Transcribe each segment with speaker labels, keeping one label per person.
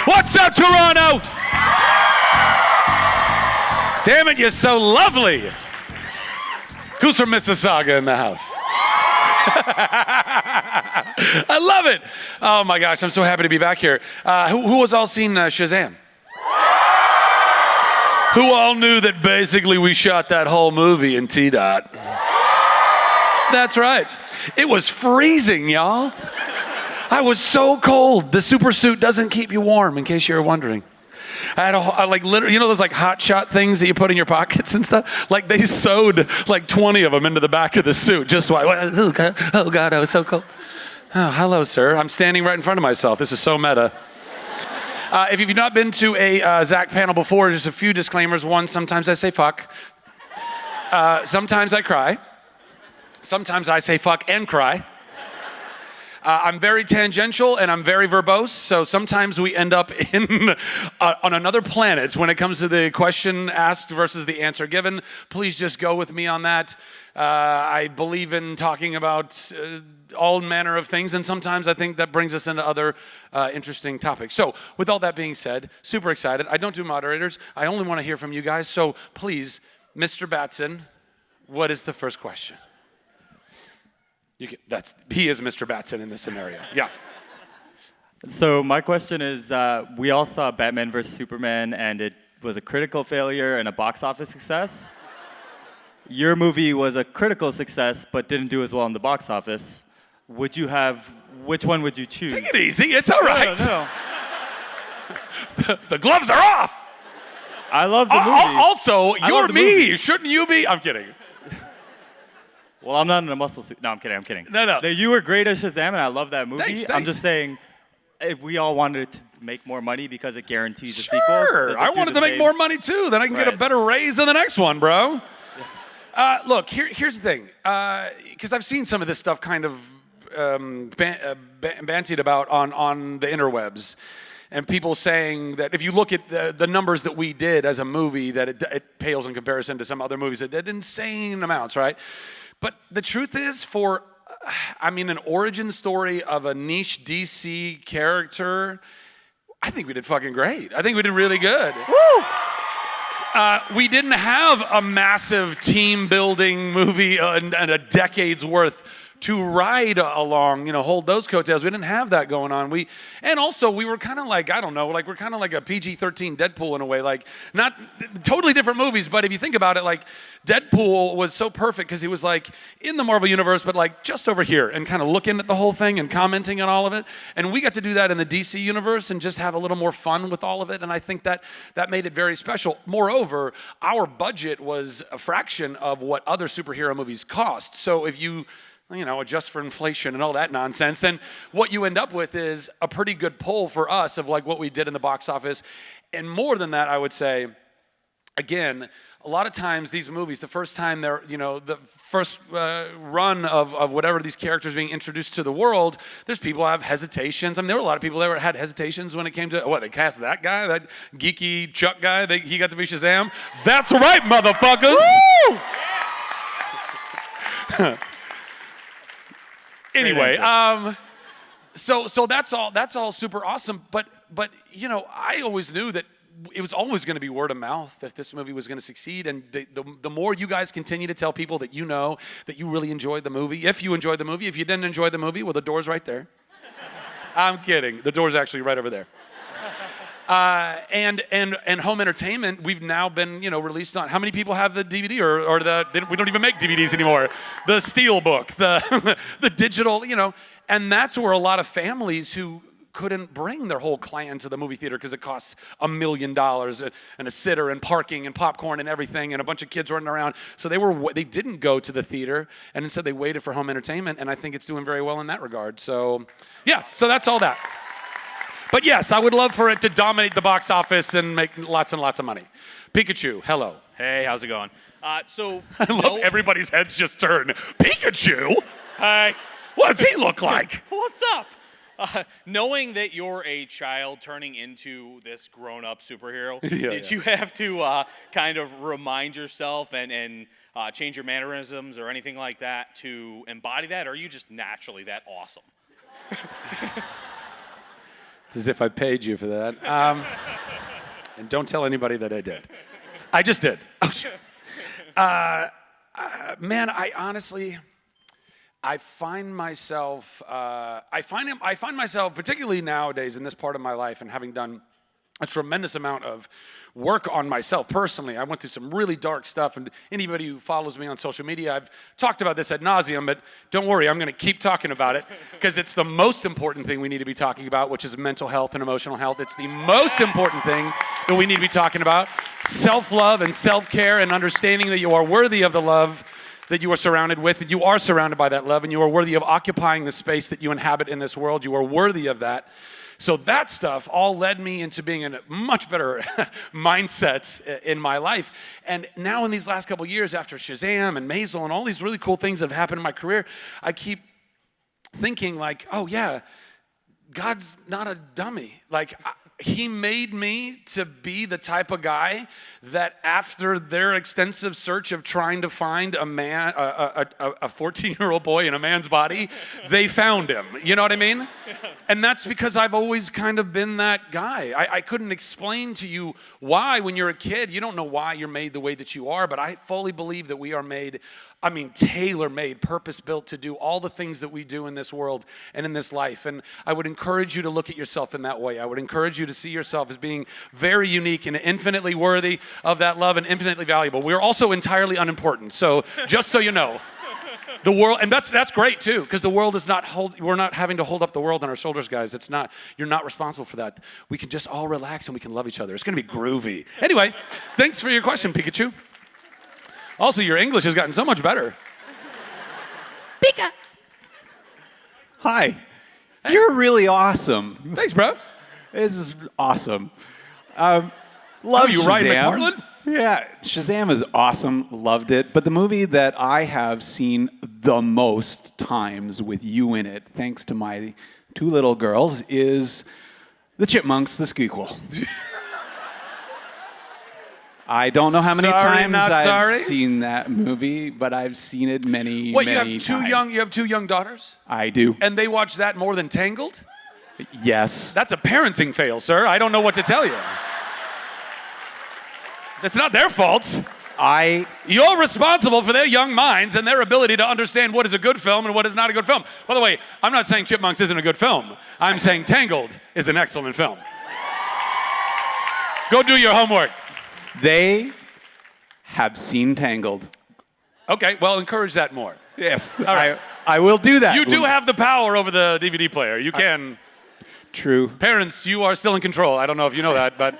Speaker 1: What's up, Toronto? Damn it, you're so lovely. Who's from Mississauga in the house? I love it. Oh my gosh, I'm so happy to be back here. Who has all seen Shazam? Who all knew that basically we shot that whole movie in T-Dot? That's right. It was freezing, y'all. I was so cold. The super suit doesn't keep you warm, in case you were wondering. I had like literally, you know those like hot shot things that you put in your pockets and stuff? Like they sewed like 20 of them into the back of the suit just so oh God, I was so cold. Oh, hello, sir. I'm standing right in front of myself. This is so meta. If you've not been to a Zach panel before, just a few disclaimers. One, sometimes I say fuck. Sometimes I cry. Sometimes I say fuck and cry. I'm very tangential and I'm very verbose, so sometimes we end up on another planet when it comes to the question asked versus the answer given. Please just go with me on that. I believe in talking about all manner of things, and sometimes I think that brings us into other interesting topics. So with all that being said, super excited. I don't do moderators. I only want to hear from you guys, so please, Mr. Batson, what is the first question? He is Mr. Batson in this scenario. Yeah.
Speaker 2: So my question is, we all saw Batman vs. Superman, and it was a critical failure and a box office success. Your movie was a critical success, but didn't do as well in the box office. Which one would you choose?
Speaker 1: Take it easy. It's all right.
Speaker 2: No.
Speaker 1: The gloves are off.
Speaker 2: I love the movie.
Speaker 1: Also, you're me. Movie. Shouldn't you be? I'm kidding.
Speaker 2: Well, I'm not in a muscle suit. No, I'm kidding.
Speaker 1: No.
Speaker 2: You were great at Shazam, and I love that movie.
Speaker 1: Thanks.
Speaker 2: I'm just saying, if we all wanted it to make more money because it guarantees a sequel.
Speaker 1: Sure, I wanted to make more money too. Then I can get a better raise in the next one, bro. Yeah. Look, here's the thing. Because I've seen some of this stuff kind of bantied about on the interwebs. And people saying that if you look at the numbers that we did as a movie, that it pales in comparison to some other movies that did insane amounts, right? But the truth is, an origin story of a niche DC character, I think we did fucking great. I think we did really good. Woo! We didn't have a massive team-building movie and a decade's worth to ride along, hold those coattails. We didn't have that going on. We were kind of like, we're kind of like a PG-13 Deadpool in a way, like not totally different movies, but if you think about it, like Deadpool was so perfect because he was like in the Marvel universe, but like just over here and kind of looking at the whole thing and commenting on all of it. And we got to do that in the DC universe and just have a little more fun with all of it. And I think that made it very special. Moreover, our budget was a fraction of what other superhero movies cost. So if you adjust for inflation and all that nonsense, then what you end up with is a pretty good pull for us of like what we did in the box office. And more than that, I would say, again, a lot of times these movies, the first time they're, the first run of whatever these characters being introduced to the world, there's people who have hesitations. I mean, there were a lot of people that had hesitations when it came to, they cast that guy, that geeky Chuck guy, he got to be Shazam. That's right, motherfuckers! Woo! Anyway, so that's all super awesome. But I always knew that it was always going to be word of mouth that this movie was going to succeed. And the more you guys continue to tell people that that you really enjoyed the movie, if you enjoyed the movie, if you didn't enjoy the movie, well, the door's right there. I'm kidding. The door's actually right over there. And home entertainment, we've now been, released on. How many people have the DVD or we don't even make DVDs anymore. The steel book, the digital, and that's where a lot of families who couldn't bring their whole clan to the movie theater because it costs $1 million and a sitter and parking and popcorn and everything and a bunch of kids running around. So they didn't go to the theater and instead they waited for home entertainment, and I think it's doing very well in that regard. So yeah, so that's all that. But yes, I would love for it to dominate the box office and make lots and lots of money. Pikachu, hello.
Speaker 3: Hey, how's it going?
Speaker 1: I love everybody's heads just turn. Pikachu? Hi. What does he look like?
Speaker 3: What's up? Knowing that you're a child turning into this grown-up superhero,
Speaker 1: Yeah,
Speaker 3: did
Speaker 1: yeah.
Speaker 3: you have to kind of remind yourself and change your mannerisms or anything like that to embody that, or are you just naturally that awesome?
Speaker 1: It's as if I paid you for that. And don't tell anybody that I did. I just did. Oh, shit. Man, I honestly, I find myself, particularly nowadays in this part of my life, and having done a tremendous amount of work on myself personally. I went through some really dark stuff, and anybody who follows me on social media, I've talked about this ad nauseum, but don't worry, I'm going to keep talking about it because it's the most important thing we need to be talking about, which is mental health and emotional health. It's the most important thing that we need to be talking about. Self-love and self-care and understanding that you are worthy of the love that you are surrounded with, and you are surrounded by that love, and you are worthy of occupying the space that you inhabit in this world. You are worthy of that. So that stuff all led me into being in a much better mindsets in my life. And now in these last couple of years, after Shazam and Maisel and all these really cool things that have happened in my career, I keep thinking like, oh yeah, God's not a dummy. Like, he made me to be the type of guy that after their extensive search of trying to find a man, a 14-year-old boy in a man's body, they found him. You know what I mean? And that's because I've always kind of been that guy. I couldn't explain to you why when you're a kid. You don't know why you're made the way that you are, but I fully believe that we are made, tailor-made, purpose-built to do all the things that we do in this world and in this life. And I would encourage you to look at yourself in that way. I would encourage you to see yourself as being very unique and infinitely worthy of that love and infinitely valuable. We're also entirely unimportant. So just so you know, the world, and that's great too, because the world is not we're not having to hold up the world on our shoulders, guys. You're not responsible for that. We can just all relax and we can love each other. It's going to be groovy. Anyway, thanks for your question, Pikachu. Also, your English has gotten so much better.
Speaker 4: Pika. Hi. You're really awesome.
Speaker 1: Thanks, bro.
Speaker 4: This is awesome. Love
Speaker 1: you
Speaker 4: Shazam.
Speaker 1: Ryan McPartlin?
Speaker 4: Yeah, Shazam is awesome. Loved it. But the movie that I have seen the most times with you in it, thanks to my two little girls, is The Chipmunks, the sequel. I don't know how many times I've seen that movie, but I've seen it many times.
Speaker 1: You have two young daughters?
Speaker 4: I do.
Speaker 1: And they watch that more than Tangled?
Speaker 4: Yes.
Speaker 1: That's a parenting fail, sir. I don't know what to tell you. That's not their fault. You're responsible for their young minds and their ability to understand what is a good film and what is not a good film. By the way, I'm not saying Chipmunks isn't a good film. I'm saying Tangled is an excellent film. Go do your homework.
Speaker 4: They have seen Tangled.
Speaker 1: Okay, well, encourage that more.
Speaker 4: Yes.
Speaker 1: All right.
Speaker 4: I will do that.
Speaker 1: You do have the power over the DVD player. You can.
Speaker 4: True.
Speaker 1: Parents, you are still in control. I don't know if you know that, but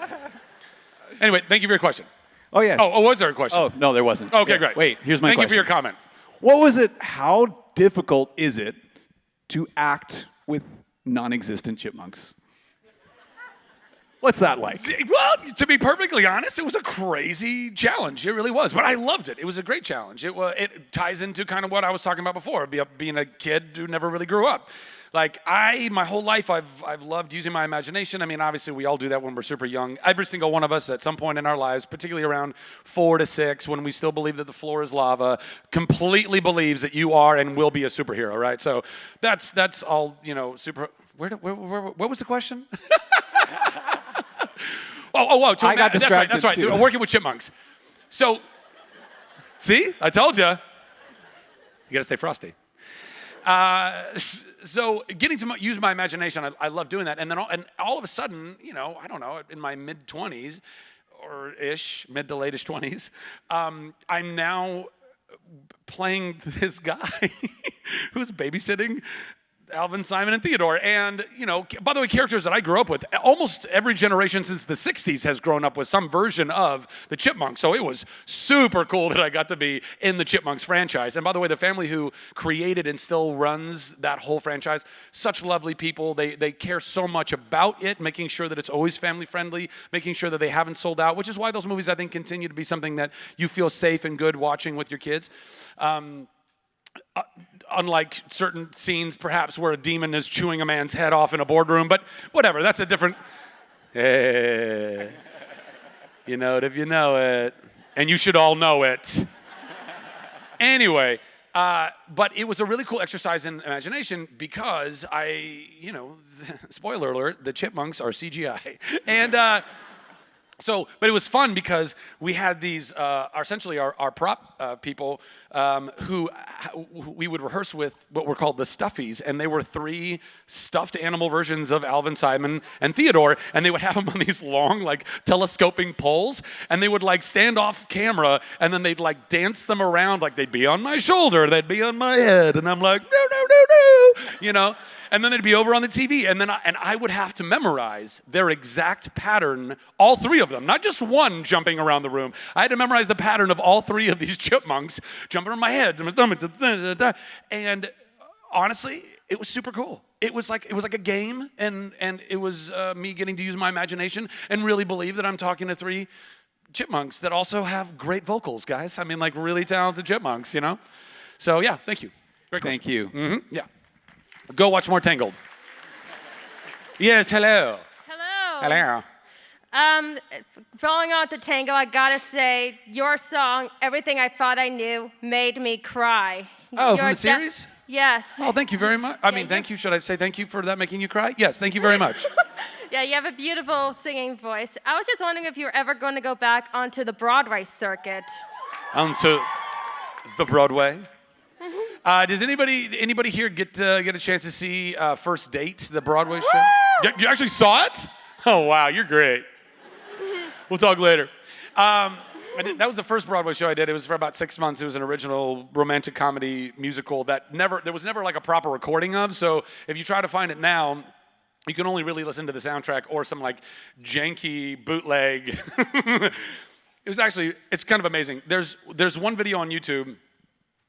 Speaker 1: anyway, thank you for your question.
Speaker 4: Oh, yes.
Speaker 1: Oh, was there a question?
Speaker 4: Oh, no, there wasn't.
Speaker 1: Okay,
Speaker 4: Yeah.
Speaker 1: great.
Speaker 4: Wait, here's my
Speaker 1: question. Thank you for your comment.
Speaker 4: What was it? How difficult is it to act with non-existent chipmunks? What's that like?
Speaker 1: Well, to be perfectly honest, it was a crazy challenge. It really was, but I loved it. It was a great challenge. It ties into kind of what I was talking about before, being a kid who never really grew up. Like my whole life, I've loved using my imagination. I mean, obviously, we all do that when we're super young. Every single one of us, at some point in our lives, particularly around 4 to 6, when we still believe that the floor is lava, completely believes that you are and will be a superhero, right? So that's all, super. What was the question?
Speaker 4: I got distracted.
Speaker 1: That's right.
Speaker 4: Too.
Speaker 1: Working with chipmunks. So, see, I told you. You got to stay frosty. So getting to use my imagination, I love doing that. And then all of a sudden, I don't know, in my mid-20s or ish, mid to late-ish 20s, I'm now playing this guy who's babysitting Alvin, Simon, and Theodore. And, by the way, characters that I grew up with, almost every generation since the 60s has grown up with some version of the Chipmunks. So it was super cool that I got to be in the Chipmunks franchise. And by the way, the family who created and still runs that whole franchise, such lovely people. They care so much about it, making sure that it's always family friendly, making sure that they haven't sold out, which is why those movies, I think, continue to be something that you feel safe and good watching with your kids. unlike certain scenes, perhaps, where a demon is chewing a man's head off in a boardroom, but whatever, that's a different... Hey, you know it if you know it, and you should all know it. Anyway, but it was a really cool exercise in imagination because spoiler alert, the chipmunks are CGI. And but it was fun because we had these, essentially our prop people who we would rehearse with what were called the Stuffies, and they were 3 stuffed animal versions of Alvin, Simon, and Theodore, and they would have them on these long, like, telescoping poles, and they would, like, stand off camera, and then they'd, like, dance them around, like, they'd be on my shoulder, they'd be on my head, and I'm like, no, and then they'd be over on the TV, and I would have to memorize their exact pattern, all 3 of them, not just one jumping around the room. I had to memorize the pattern of all 3 of these chipmunks jumping on my head, to my stomach, and honestly, it was super cool. It was like a game, and it was me getting to use my imagination and really believe that I'm talking to 3 chipmunks that also have great vocals, guys. I mean, like, really talented chipmunks, you know? So yeah, thank you. Great question.
Speaker 4: Thank you.
Speaker 1: Mm-hmm. Yeah. Go watch more Tangled. Yes, hello.
Speaker 5: Hello.
Speaker 1: Hello.
Speaker 5: Following on to Tango, I gotta say, your song, Everything I Thought I Knew, made me cry.
Speaker 1: Oh, from the series?
Speaker 5: Yes.
Speaker 1: Oh, thank you very much. I mean, thank you. Should I say thank you for that making you cry? Yes, thank you very much.
Speaker 5: Yeah, you have a beautiful singing voice. I was just wondering if you were ever going to go back onto the Broadway circuit.
Speaker 1: Onto the Broadway. Does anybody here get a chance to see First Date, the Broadway show? You actually saw it? Oh, wow, you're great. We'll talk later. That was the first Broadway show I did. It was for about 6 months. It was an original romantic comedy musical that there was never like a proper recording of. So if you try to find it now, you can only really listen to the soundtrack or some like janky bootleg. It's kind of amazing. There's one video on YouTube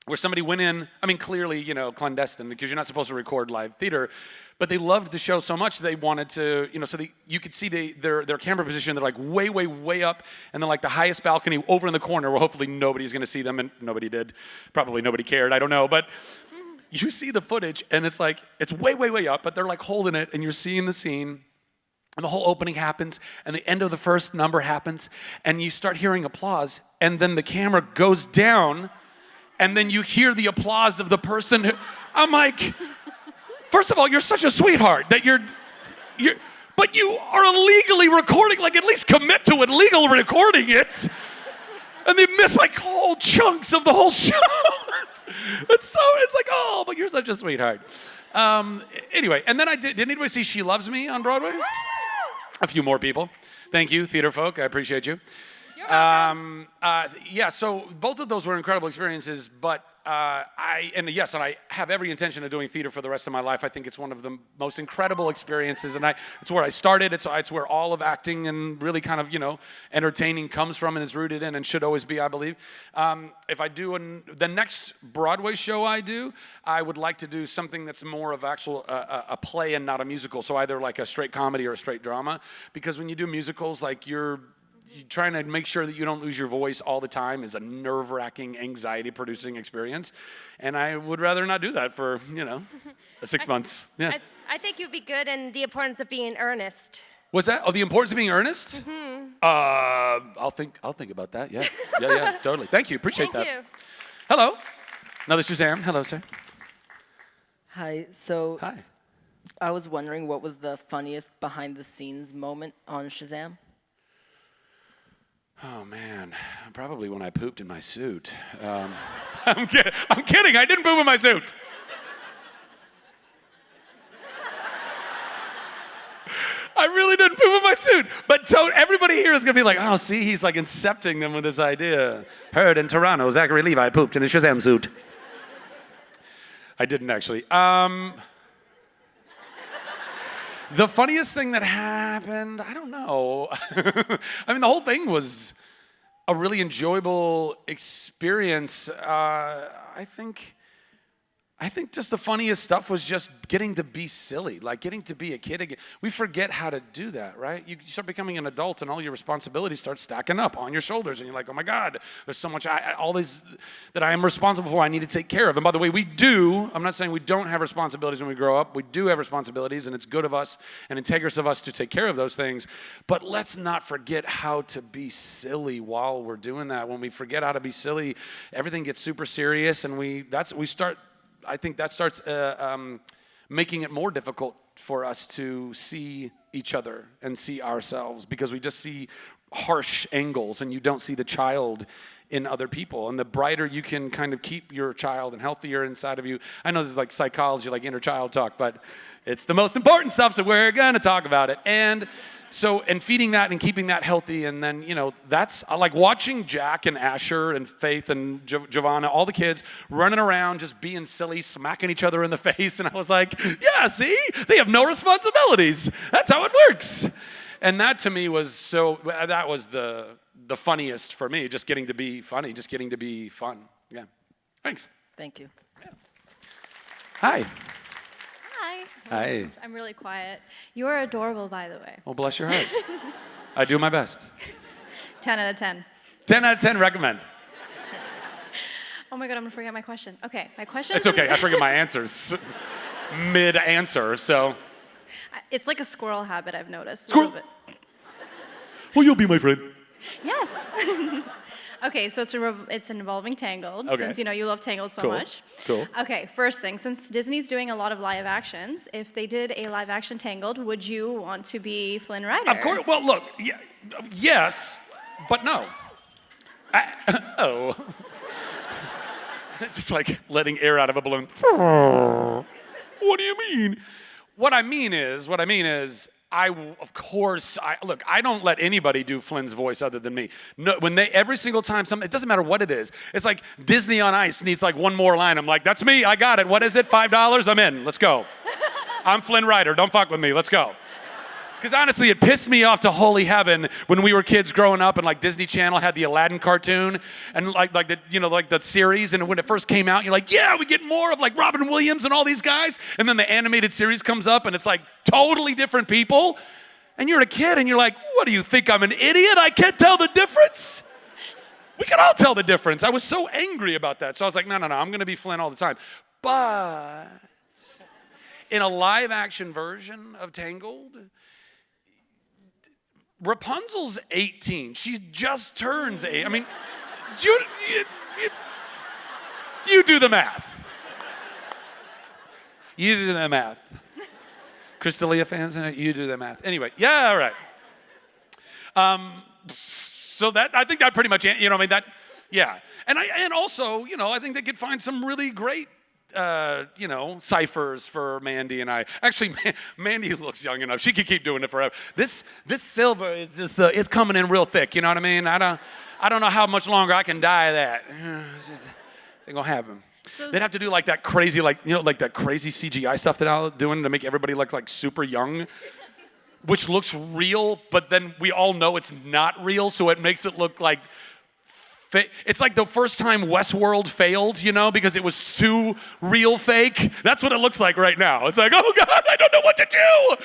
Speaker 1: where somebody went in, I mean, clearly, clandestine, because you're not supposed to record live theater, but they loved the show so much they wanted to, so you could see their camera position. They're like way, way, way up, and then like the highest balcony over in the corner where hopefully nobody's going to see them, and nobody did. Probably nobody cared, I don't know, but you see the footage, and it's like, it's way, way, way up, but they're like holding it, and you're seeing the scene, and the whole opening happens, and the end of the first number happens, and you start hearing applause, and then the camera goes down, and then you hear the applause of the person who, I'm like, first of all, you're such a sweetheart that but you are illegally recording, like at least commit to illegal recording it. And they miss like whole chunks of the whole show. It's like, oh, but you're such a sweetheart. Anyway, and then did anybody see She Loves Me on Broadway? A few more people. Thank you, theater folk, I appreciate you. So both of those were incredible experiences, but I have every intention of doing theater for the rest of my life. I think it's one of the most incredible experiences, and it's where I started. It's where all of acting and really kind of, entertaining comes from and is rooted in and should always be, I believe. If I do the next Broadway show I would like to do something that's more of actual a play and not a musical, so either like a straight comedy or a straight drama, because when you do musicals, like you're trying to make sure that you don't lose your voice all the time is a nerve-wracking, anxiety-producing experience. And I would rather not do that for, 6 months. Yeah.
Speaker 5: I think you'd be good in The Importance of Being Earnest.
Speaker 1: What's that? Oh, The Importance of Being Earnest? Mm-hmm. I'll think about that. Yeah. Yeah, totally. Thank you. Appreciate that.
Speaker 5: Thank you.
Speaker 1: Hello. Another Shazam. Hello, sir.
Speaker 6: Hi. So
Speaker 1: Hi.
Speaker 6: I was wondering what was the funniest behind-the-scenes moment on Shazam?
Speaker 1: Oh, man. Probably when I pooped in my suit. I'm kidding. I didn't poop in my suit. I really didn't poop in my suit. But everybody here is going to be like, oh, see, he's like incepting them with this idea. Heard in Toronto, Zachary Levi pooped in a Shazam suit. I didn't actually. The funniest thing that happened, I don't know. I mean, the whole thing was a really enjoyable experience. I think I think just the funniest stuff was just getting to be silly, like getting to be a kid again. We forget how to do that, right? You start becoming an adult and all your responsibilities start stacking up on your shoulders and you're like, oh my God, there's so much, all these that I am responsible for, I need to take care of. And by the way, we do, I'm not saying we don't have responsibilities when we grow up. We do have responsibilities and it's good of us and integrous of us to take care of those things. But let's not forget how to be silly while we're doing that. When we forget how to be silly, everything gets super serious and I think that starts making it more difficult for us to see each other and see ourselves because we just see harsh angles and you don't see the child in other people. And the brighter you can kind of keep your child and healthier inside of you. I know this is like psychology, like inner child talk, but it's the most important stuff, so we're going to talk about it. And feeding that and keeping that healthy, and then, that's like watching Jack and Asher and Faith and Giovanna, all the kids running around just being silly, smacking each other in the face, and I was like, yeah, see? They have no responsibilities. That's how it works. And that to me was that was the funniest for me, just getting to be funny, just getting to be fun. Yeah. Thanks.
Speaker 6: Thank you.
Speaker 1: Yeah. Hi.
Speaker 7: Hi.
Speaker 1: Hi.
Speaker 7: I'm really quiet. You are adorable, by the way.
Speaker 1: Well, bless your heart. I do my best.
Speaker 7: 10 out of 10.
Speaker 1: 10 out of 10 recommend.
Speaker 7: Oh my God, I'm gonna forget my question. Okay, my question.
Speaker 1: It's okay. I forget my answers mid-answer, so.
Speaker 7: It's like a squirrel habit I've noticed.
Speaker 1: Squirrel.
Speaker 7: A little bit.
Speaker 1: Well, you'll be my friend.
Speaker 7: Yes. Okay, so it's involving Tangled,
Speaker 1: Okay.
Speaker 7: since you love Tangled so
Speaker 1: Cool.
Speaker 7: much.
Speaker 1: Cool.
Speaker 7: Okay, first thing, since Disney's doing a lot of live actions, if they did a live action Tangled, would you want to be Flynn Rider?
Speaker 1: Of course. Well, look. Yes, but no. Just like letting air out of a balloon. What do you mean? What I mean is, I don't let anybody do Flynn's voice other than me. No, every single time it doesn't matter what it is. It's like Disney on Ice needs like one more line. I'm like, that's me, I got it. What is it, $5? I'm in, let's go. I'm Flynn Rider, don't fuck with me, let's go. Because honestly, it pissed me off to holy heaven when we were kids growing up and like Disney Channel had the Aladdin cartoon and like the series, and when it first came out, you're like, yeah, we get more of like Robin Williams and all these guys, and then the animated series comes up and it's like totally different people, and you're a kid and you're like, what do you think, I'm an idiot? I can't tell the difference? We can all tell the difference. I was so angry about that, so I was like, no, I'm gonna be Flynn all the time. But in a live action version of Tangled, Rapunzel's 18. She just turns 8. I mean, you do the math. You do the math. Crystalia fans in it, you do the math. Anyway, yeah, all right. So that, I think that pretty much, yeah. And also, I think they could find some really great ciphers for Mandy and I. Actually, Mandy looks young enough. She could keep doing it forever. This silver is just it's coming in real thick. You know what I mean? I don't know how much longer I can dye that. It's just, it ain't gonna happen.
Speaker 7: So
Speaker 1: They'd have to do like that crazy, like that crazy CGI stuff that I'm doing to make everybody look like super young, which looks real, but then we all know it's not real, so it makes it look like. It's like the first time Westworld failed, because it was too real fake. That's what it looks like right now. It's like, oh God, I don't know what to do.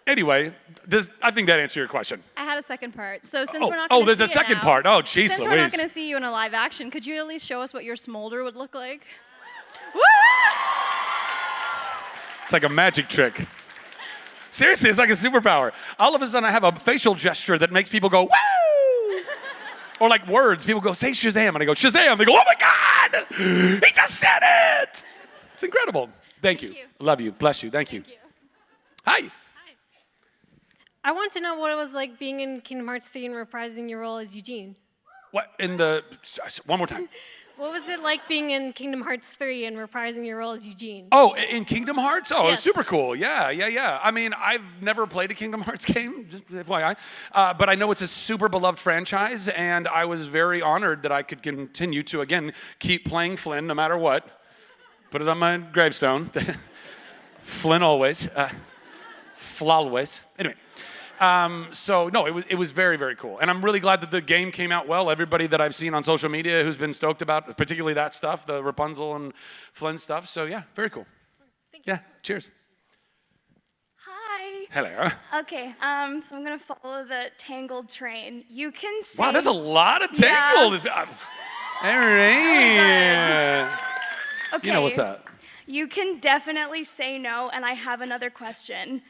Speaker 1: Anyway, I think that answered your question.
Speaker 7: I had a second part. So since we're not going to
Speaker 1: there's
Speaker 7: see
Speaker 1: a second
Speaker 7: it now,
Speaker 1: part. Oh, jeez
Speaker 7: since
Speaker 1: Louise.
Speaker 7: we're not going to see you in a live action, could you at least show us what your smolder would look like? Woo!
Speaker 1: It's like a magic trick. Seriously, it's like a superpower. All of a sudden, I have a facial gesture that makes people go, woo! Or like words, people go, say Shazam, and I go, Shazam. They go, oh my God, he just said it. It's incredible. Thank you. Love you. Bless you. Thank you. Hi.
Speaker 8: I want to know what it was like being in Kingdom Hearts 3 and reprising your role as Eugene.
Speaker 1: What, one more time.
Speaker 8: What was it like being in Kingdom Hearts 3 and reprising your role as Eugene?
Speaker 1: Oh, in Kingdom Hearts? Oh,
Speaker 8: Yes.
Speaker 1: Super cool. Yeah. I mean, I've never played a Kingdom Hearts game, just FYI. But I know it's a super beloved franchise, and I was very honored that I could continue to, again, keep playing Flynn no matter what. Put it on my gravestone. Flynn always. Flawless. Anyway. So no, it was very, very cool. And I'm really glad that the game came out well. Everybody that I've seen on social media who's been stoked about, particularly that stuff, the Rapunzel and Flynn stuff. So yeah, very cool. Yeah, cheers.
Speaker 9: Hi.
Speaker 1: Hello.
Speaker 9: Okay, so I'm gonna follow the Tangled train. You can say.
Speaker 1: Wow, there's a lot of Tangled.
Speaker 9: Yeah.
Speaker 1: All right.
Speaker 9: Okay.
Speaker 1: You know what's up.
Speaker 9: You can definitely say no, and I have another question.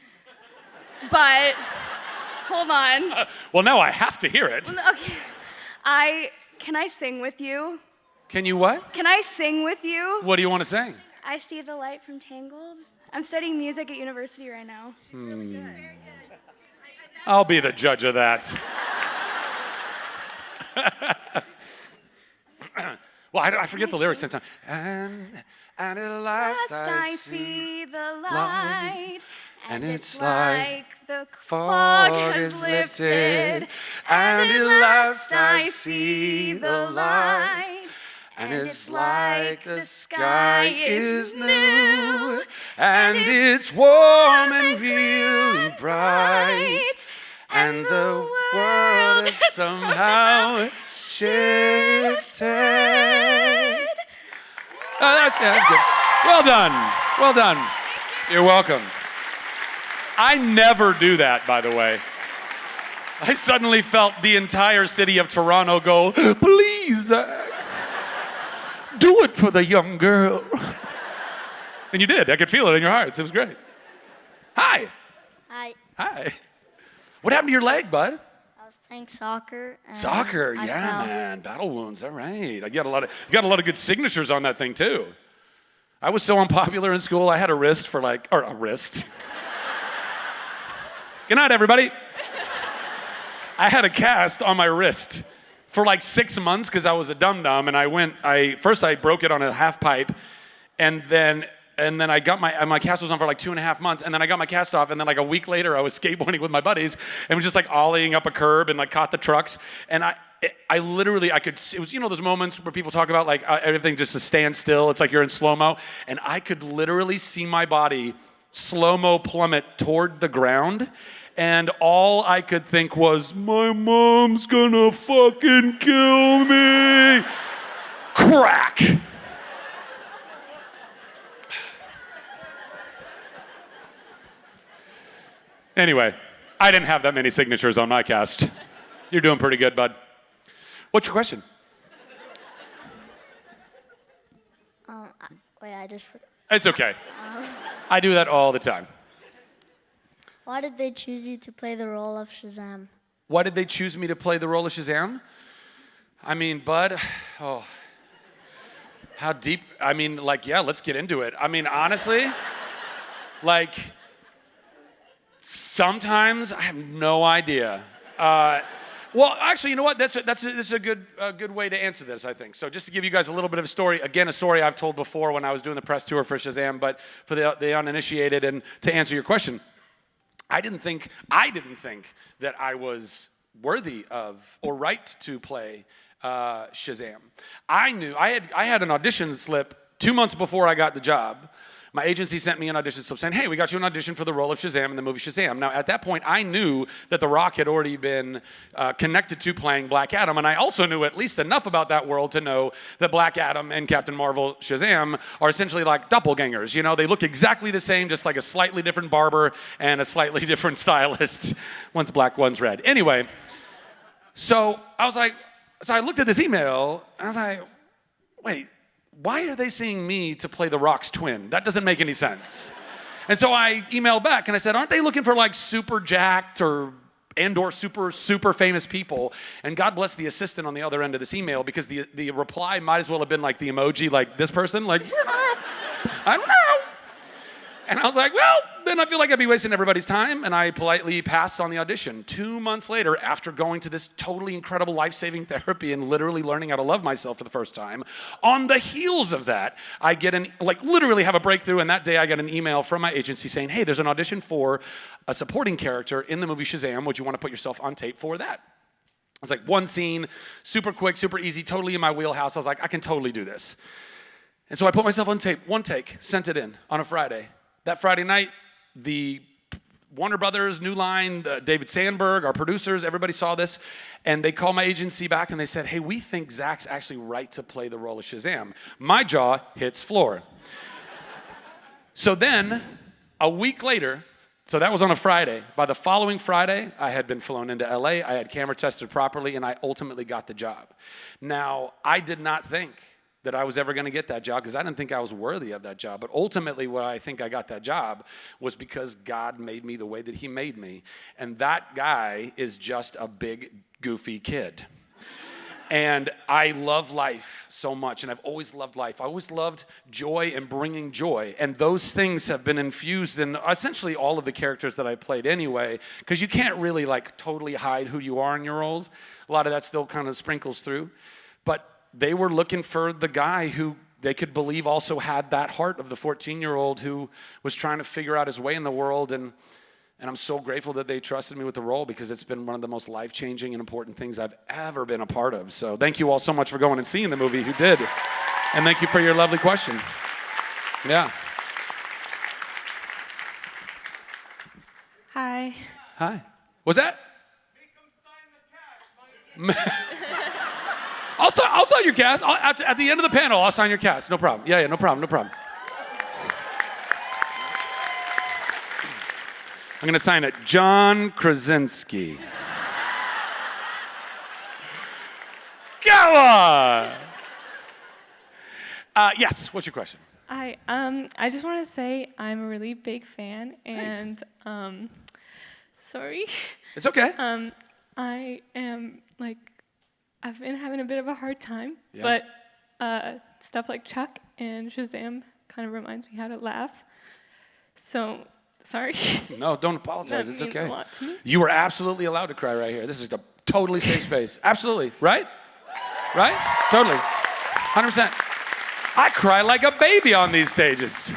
Speaker 9: But hold on.
Speaker 1: Well, now I have to hear it.
Speaker 9: Okay. Can I sing with you?
Speaker 1: Can you what?
Speaker 9: Can I sing with you?
Speaker 1: What do you want to sing?
Speaker 9: I see the light from Tangled. I'm studying music at university right now.
Speaker 1: I'll be the judge of that. Well, I forget the lyrics sometimes. And at last I see
Speaker 9: the light,
Speaker 1: and it's
Speaker 9: like the fog is lifted.
Speaker 1: and at last I see the light, and it's like the sky is new, and it's warm and real and bright, and the world has somehow shifted. Oh, that's good. Well done. Well done. You're welcome. I never do that, by the way. I suddenly felt the entire city of Toronto go, please, Zach, do it for the young girl. And you did. I could feel it in your hearts. It was great. Hi.
Speaker 10: Hi.
Speaker 1: Hi. What happened to your leg, bud?
Speaker 10: I was playing soccer. And
Speaker 1: Soccer,
Speaker 10: I
Speaker 1: yeah,
Speaker 10: fell.
Speaker 1: man. Battle wounds. All right. You got a lot of good signatures on that thing too. I was so unpopular in school. I had a wrist. Good night, everybody. I had a cast on my wrist for like 6 months because I was a dum-dum, and first I broke it on a half pipe, and then I got my cast was on for like 2.5 months, and then I got my cast off, and then like a week later I was skateboarding with my buddies and was just like ollieing up a curb and like caught the trucks, and I literally, it was, those moments where people talk about like everything just to stand still. It's like you're in slow-mo, and I could literally see my body slow-mo plummet toward the ground, and all I could think was, my mom's gonna fucking kill me. Crack. Anyway, I didn't have that many signatures on my cast. You're doing pretty good, bud. What's your question?
Speaker 10: I just forgot.
Speaker 1: It's okay. I do that all the time.
Speaker 10: Why did they choose you to play the role of Shazam?
Speaker 1: Why did they choose me to play the role of Shazam? I mean, bud, how deep? I mean, like, yeah, let's get into it. I mean, honestly, like, sometimes I have no idea. Well, actually, you know what? This is a good way to answer this, I think. So just to give you guys a little bit of a story, again, a story I've told before when I was doing the press tour for Shazam, but for the uninitiated, and to answer your question, I didn't think that I was worthy of or right to play Shazam. I knew I had an audition slip 2 months before I got the job. My agency sent me an audition slip saying, hey, we got you an audition for the role of Shazam in the movie Shazam. Now, at that point, I knew that The Rock had already been connected to playing Black Adam, and I also knew at least enough about that world to know that Black Adam and Captain Marvel Shazam are essentially like doppelgangers. They look exactly the same, just like a slightly different barber and a slightly different stylist. One's black, one's red. Anyway, so I looked at this email, and I was like, wait, why are they seeing me to play The Rock's twin? That doesn't make any sense. And so I emailed back and I said, aren't they looking for like super jacked or super famous people? And God bless the assistant on the other end of this email, because the reply might as well have been like the emoji, like this person, like, I don't know. And I was like, well, then I feel like I'd be wasting everybody's time, and I politely passed on the audition. 2 months later, after going to this totally incredible life-saving therapy and literally learning how to love myself for the first time, on the heels of that, I literally have a breakthrough, and that day I get an email from my agency saying, hey, there's an audition for a supporting character in the movie Shazam. Would you want to put yourself on tape for that? I was like, one scene, super quick, super easy, totally in my wheelhouse. I was like, I can totally do this. And so I put myself on tape, one take, sent it in on a Friday. That Friday night, the Warner Brothers, New Line, David Sandberg, our producers, everybody saw this, and they called my agency back and they said, hey, we think Zach's actually right to play the role of Shazam. My jaw hits floor. So then, a week later, so that was on a Friday. By the following Friday, I had been flown into LA, I had camera tested properly, and I ultimately got the job. Now, I did not think that I was ever going to get that job because I didn't think I was worthy of that job. But ultimately, what I think I got that job was because God made me the way that he made me. And that guy is just a big, goofy kid. And I love life so much, and I've always loved life. I always loved joy and bringing joy, and those things have been infused in essentially all of the characters that I played anyway, because you can't really like totally hide who you are in your roles. A lot of that still kind of sprinkles through. But they were looking for the guy who they could believe also had that heart of the 14-year-old who was trying to figure out his way in the world, and I'm so grateful that they trusted me with the role because it's been one of the most life-changing and important things I've ever been a part of. So thank you all so much for going and seeing the movie, who did. And thank you for your lovely question. Yeah.
Speaker 8: Hi.
Speaker 1: Hi. What's that? I'll sign your cast. At the end of the panel, I'll sign your cast. No problem. Yeah, no problem. I'm going to sign it. John Krasinski. Go on! Yes, what's your question?
Speaker 11: Hi, I just want to say I'm a really big fan, and sorry.
Speaker 1: It's okay.
Speaker 11: I am I've been having a bit of a hard time,
Speaker 1: Yeah.
Speaker 11: but stuff like Chuck and Shazam kind of reminds me how to laugh. So, sorry.
Speaker 1: No, don't apologize.
Speaker 11: That
Speaker 1: It's
Speaker 11: means
Speaker 1: okay.
Speaker 11: a lot to me.
Speaker 1: You are absolutely allowed to cry right here. This is a totally safe space. Absolutely. Right? Right? Totally. 100%. I cry like a baby on these stages.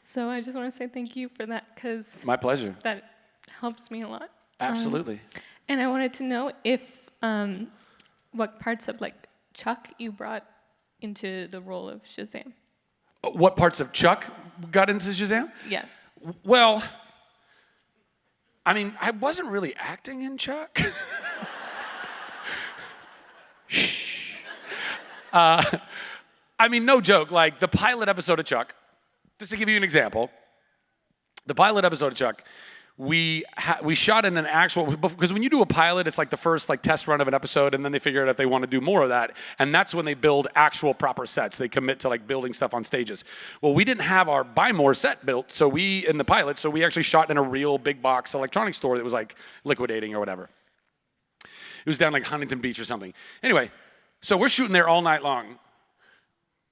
Speaker 11: So I just want to say thank you for that, because
Speaker 1: My pleasure.
Speaker 11: that helps me a lot.
Speaker 1: Absolutely.
Speaker 11: And I wanted to know if what parts of Chuck you brought into the role of Shazam.
Speaker 1: What parts of Chuck got into Shazam?
Speaker 11: Yeah.
Speaker 1: Well, I mean, I wasn't really acting in Chuck. Shh. I mean, no joke. Like the pilot episode of Chuck, just to give you an example, the pilot episode of Chuck, we shot in an actual, because when you do a pilot, it's like the first test run of an episode, and then they figure out if they want to do more of that, and that's when they build actual proper sets. They commit to building stuff on stages. Well, we didn't have our buy more set built, so we actually shot in a real big box electronics store that was liquidating or whatever. It was down Huntington Beach or something. Anyway, so we're shooting there all night long.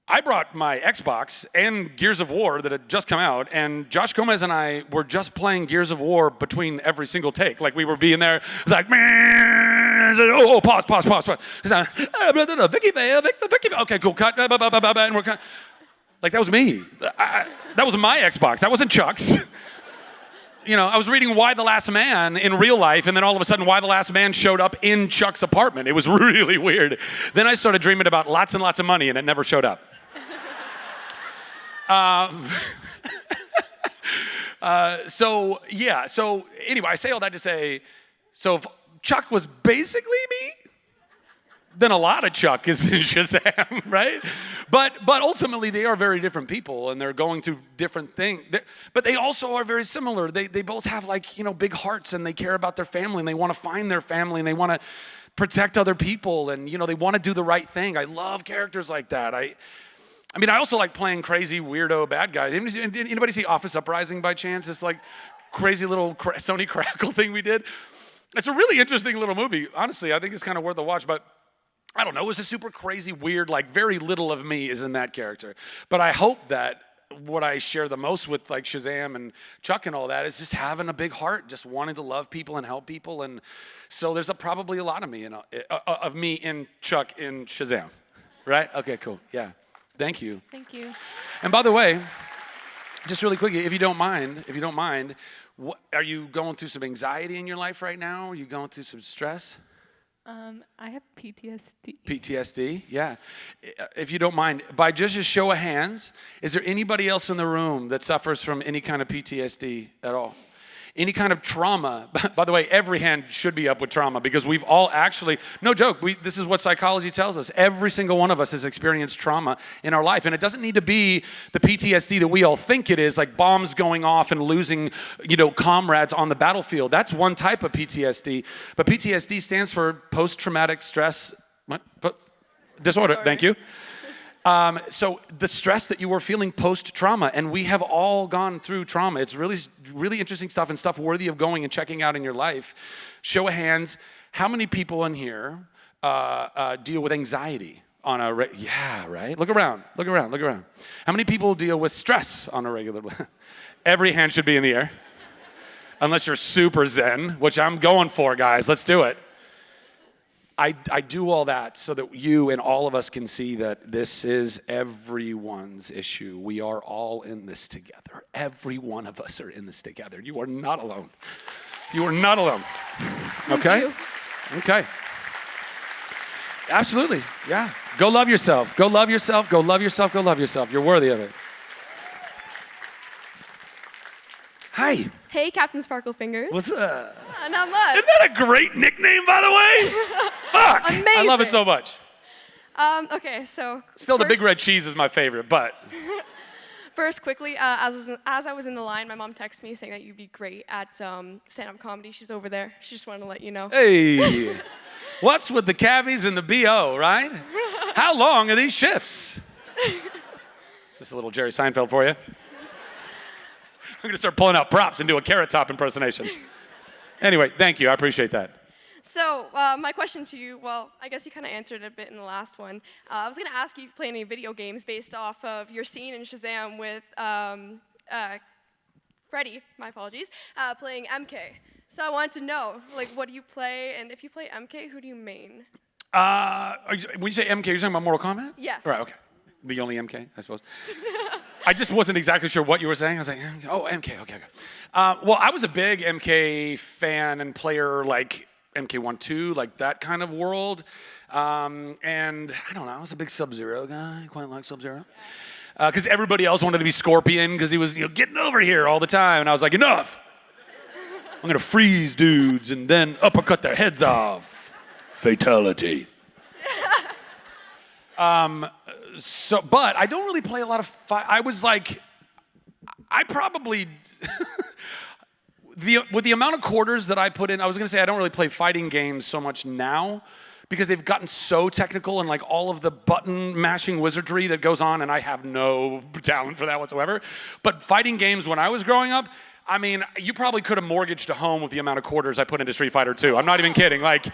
Speaker 1: I brought my Xbox and Gears of War that had just come out, and Josh Gomez and I were just playing Gears of War between every single take. We were being there. It's like, man, pause. It's like, Vicky Vale, okay, cool, cut, and we're cut. That was me. That was my Xbox. That wasn't Chuck's. I was reading Why the Last Man in real life, and then all of a sudden Why the Last Man showed up in Chuck's apartment. It was really weird. Then I started dreaming about lots and lots of money, and it never showed up. So anyway, I say all that to say, so if Chuck was basically me, then a lot of Chuck is in Shazam, right? But ultimately, they are very different people, and they're going through different things. But they also are very similar. They both have big hearts, and they care about their family, and they want to find their family, and they want to protect other people, and they want to do the right thing. I love characters like that. I also like playing crazy weirdo bad guys. Anybody see Office Uprising by chance? This crazy little Sony Crackle thing we did. It's a really interesting little movie. Honestly, I think it's kind of worth a watch, but I don't know, it was a super crazy, weird, very little of me is in that character. But I hope that what I share the most with Shazam and Chuck and all that is just having a big heart, just wanting to love people and help people. And so there's probably a lot of me in Chuck in Shazam, right? Okay, cool, yeah. Thank you.
Speaker 11: Thank you.
Speaker 1: And by the way, just really quickly, if you don't mind, are you going through some anxiety in your life right now? Are you going through some stress?
Speaker 11: I have PTSD.
Speaker 1: PTSD, yeah. If you don't mind, by just a show of hands, is there anybody else in the room that suffers from any kind of PTSD at all? any kind of trauma. By the way, every hand should be up with trauma because we've all actually, no joke, this is what psychology tells us. Every single one of us has experienced trauma in our life. And it doesn't need to be the PTSD that we all think it is, like bombs going off and losing, comrades on the battlefield. That's one type of PTSD. But PTSD stands for post-traumatic stress disorder. Thank you. So the stress that you were feeling post-trauma, and we have all gone through trauma. It's really, really interesting stuff and stuff worthy of going and checking out in your life. Show of hands, how many people in here deal with anxiety on a yeah, right? Look around. How many people deal with stress on a regular? Every hand should be in the air. Unless you're super zen, which I'm going for, guys. Let's do it. I do all that so that you and all of us can see that this is everyone's issue. We are all in this together. Every one of us are in this together. You are not alone. You are not alone. Okay? Okay. Absolutely. Yeah. Go love yourself. Go love yourself. Go love yourself. Go love yourself. You're worthy of it. Hi.
Speaker 12: Hey, Captain Sparkle Fingers.
Speaker 1: What's up?
Speaker 12: Not much.
Speaker 1: Isn't that a great nickname, by the way? Fuck.
Speaker 12: Amazing.
Speaker 1: I love it so much.
Speaker 12: Okay, so
Speaker 1: Still, the big red cheese is my favorite, but.
Speaker 12: First, quickly, as I was in the line, my mom texted me saying that you'd be great at stand-up comedy. She's over there. She just wanted to let you know.
Speaker 1: Hey, what's with the cabbies and the BO, right? How long are these shifts? Is this a little Jerry Seinfeld for you? I'm gonna start pulling out props and do a Carrot Top impersonation. Anyway, thank you, I appreciate that.
Speaker 12: So, my question to you, well, I guess you kind of answered it a bit in the last one. I was gonna ask you if you play any video games based off of your scene in Shazam with Freddy, my apologies, playing MK. So I wanted to know, like, what do you play, and if you play MK, who do you main?
Speaker 1: When you say MK, you're talking about Mortal Kombat?
Speaker 12: Yeah.
Speaker 1: Right, okay. The only MK, I suppose. I just wasn't exactly sure what you were saying. I was like, oh, MK, okay. Well, I was a big MK fan and player, like MK1-2, like that kind of world. And I don't know, I was a big Sub-Zero guy, quite like Sub-Zero. Because everybody else wanted to be Scorpion because he was getting over here all the time. And I was like, enough. I'm going to freeze dudes and then uppercut their heads off. Fatality. But I don't really play a lot of I was like, I probably, with the amount of quarters that I put in, I was gonna say I don't really play fighting games so much now because they've gotten so technical and like all of the button mashing wizardry that goes on, and I have no talent for that whatsoever. But fighting games when I was growing up, I mean, you probably could have mortgaged a home with the amount of quarters I put into Street Fighter 2. I'm not even kidding. Like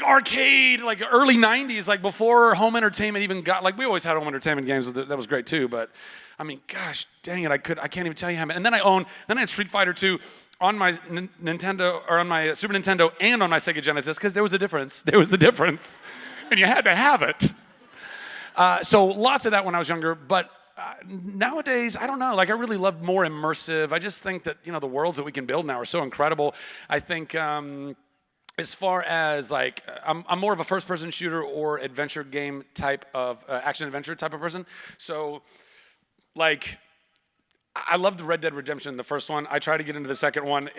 Speaker 1: arcade, like early 90s, like before home entertainment even got, like we always had home entertainment games, that was great too, but I mean, gosh dang it, I can't even tell you how many. And then I had Street Fighter 2 on my Nintendo, or on my Super Nintendo and on my Sega Genesis, because there was a difference. And you had to have it. So lots of that when I was younger, but nowadays, I don't know, like I really love more immersive. I just think that, the worlds that we can build now are so incredible. I think, as far as like, I'm more of a first-person shooter or adventure game type of, action-adventure type of person. So, like, I loved Red Dead Redemption, the first one. I tried to get into the second one.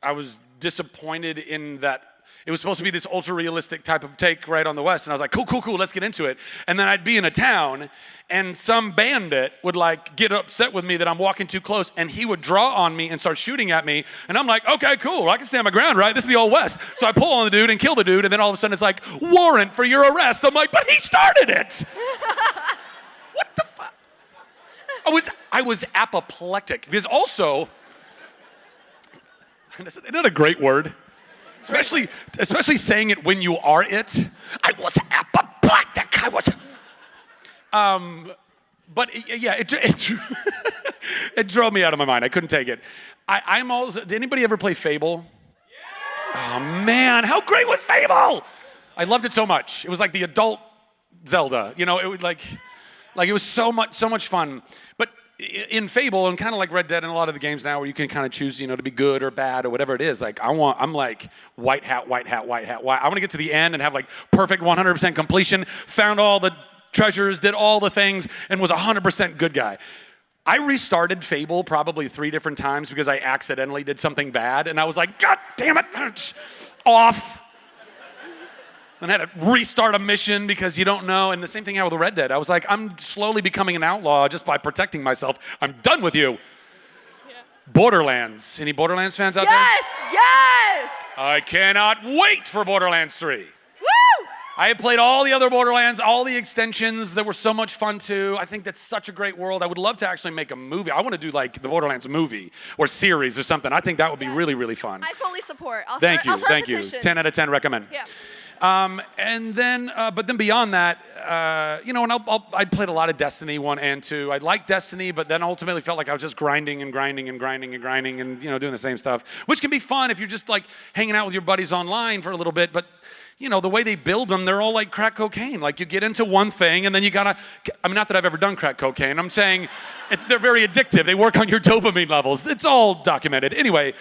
Speaker 1: I was disappointed in that it was supposed to be this ultra-realistic type of take right on the West. And I was like, cool, let's get into it. And then I'd be in a town, and some bandit would like get upset with me that I'm walking too close, and he would draw on me and start shooting at me. And I'm like, okay, cool, I can stand my ground, right? This is the old West. So I pull on the dude and kill the dude, and then all of a sudden it's like, warrant for your arrest. I'm like, but he started it. What the fuck? I was apoplectic, because also, isn't that a great word? Especially saying it when you are it. I was apoplectic. But it drove me out of my mind. I couldn't take it. I'm always. Did anybody ever play Fable? Yeah. Oh man, how great was Fable? I loved it so much. It was like the adult Zelda. It was like it was so much fun. But in Fable, and kind of like Red Dead and a lot of the games now where you can kind of choose, to be good or bad or whatever it is, like I'm like white hat. I want to get to the end and have like perfect 100% completion, found all the treasures, did all the things, and was 100% good guy. I restarted Fable probably 3 different times because I accidentally did something bad, and I was like, God damn it, off. And I had to restart a mission because you don't know. And the same thing happened with Red Dead. I was like, I'm slowly becoming an outlaw just by protecting myself. I'm done with you. Yeah. Borderlands. Any Borderlands fans out there?
Speaker 12: Yes!
Speaker 1: I cannot wait for Borderlands 3.
Speaker 12: Woo!
Speaker 1: I have played all the other Borderlands, all the extensions that were so much fun too. I think that's such a great world. I would love to actually make a movie. I want to do like the Borderlands movie or series or something. I think that would be really, really fun.
Speaker 12: I fully support. I'll
Speaker 1: Thank
Speaker 12: start a
Speaker 1: you.
Speaker 12: petition.
Speaker 1: 10 out of 10 recommend.
Speaker 12: Yeah.
Speaker 1: And then, but then beyond that, and I played a lot of Destiny 1 and 2. I liked Destiny, but then ultimately felt like I was just grinding and doing the same stuff, which can be fun if you're just like hanging out with your buddies online for a little bit. But the way they build them, they're all like crack cocaine. Like you get into one thing and then you gotta, not that I've ever done crack cocaine. I'm saying they're very addictive. They work on your dopamine levels. It's all documented. Anyway,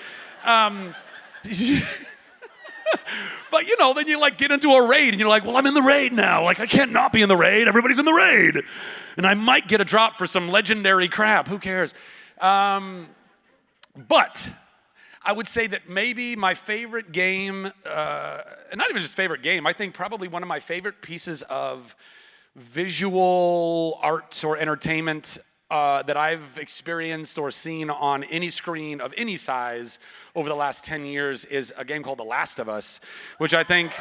Speaker 1: but then you like get into a raid and you're like, well, I'm in the raid now. Like I can't not be in the raid. Everybody's in the raid. And I might get a drop for some legendary crap. Who cares? But I would say that maybe my favorite game, and not even just favorite game, I think probably one of my favorite pieces of visual art or entertainment that I've experienced or seen on any screen of any size over the last 10 years is a game called The Last of Us, which I think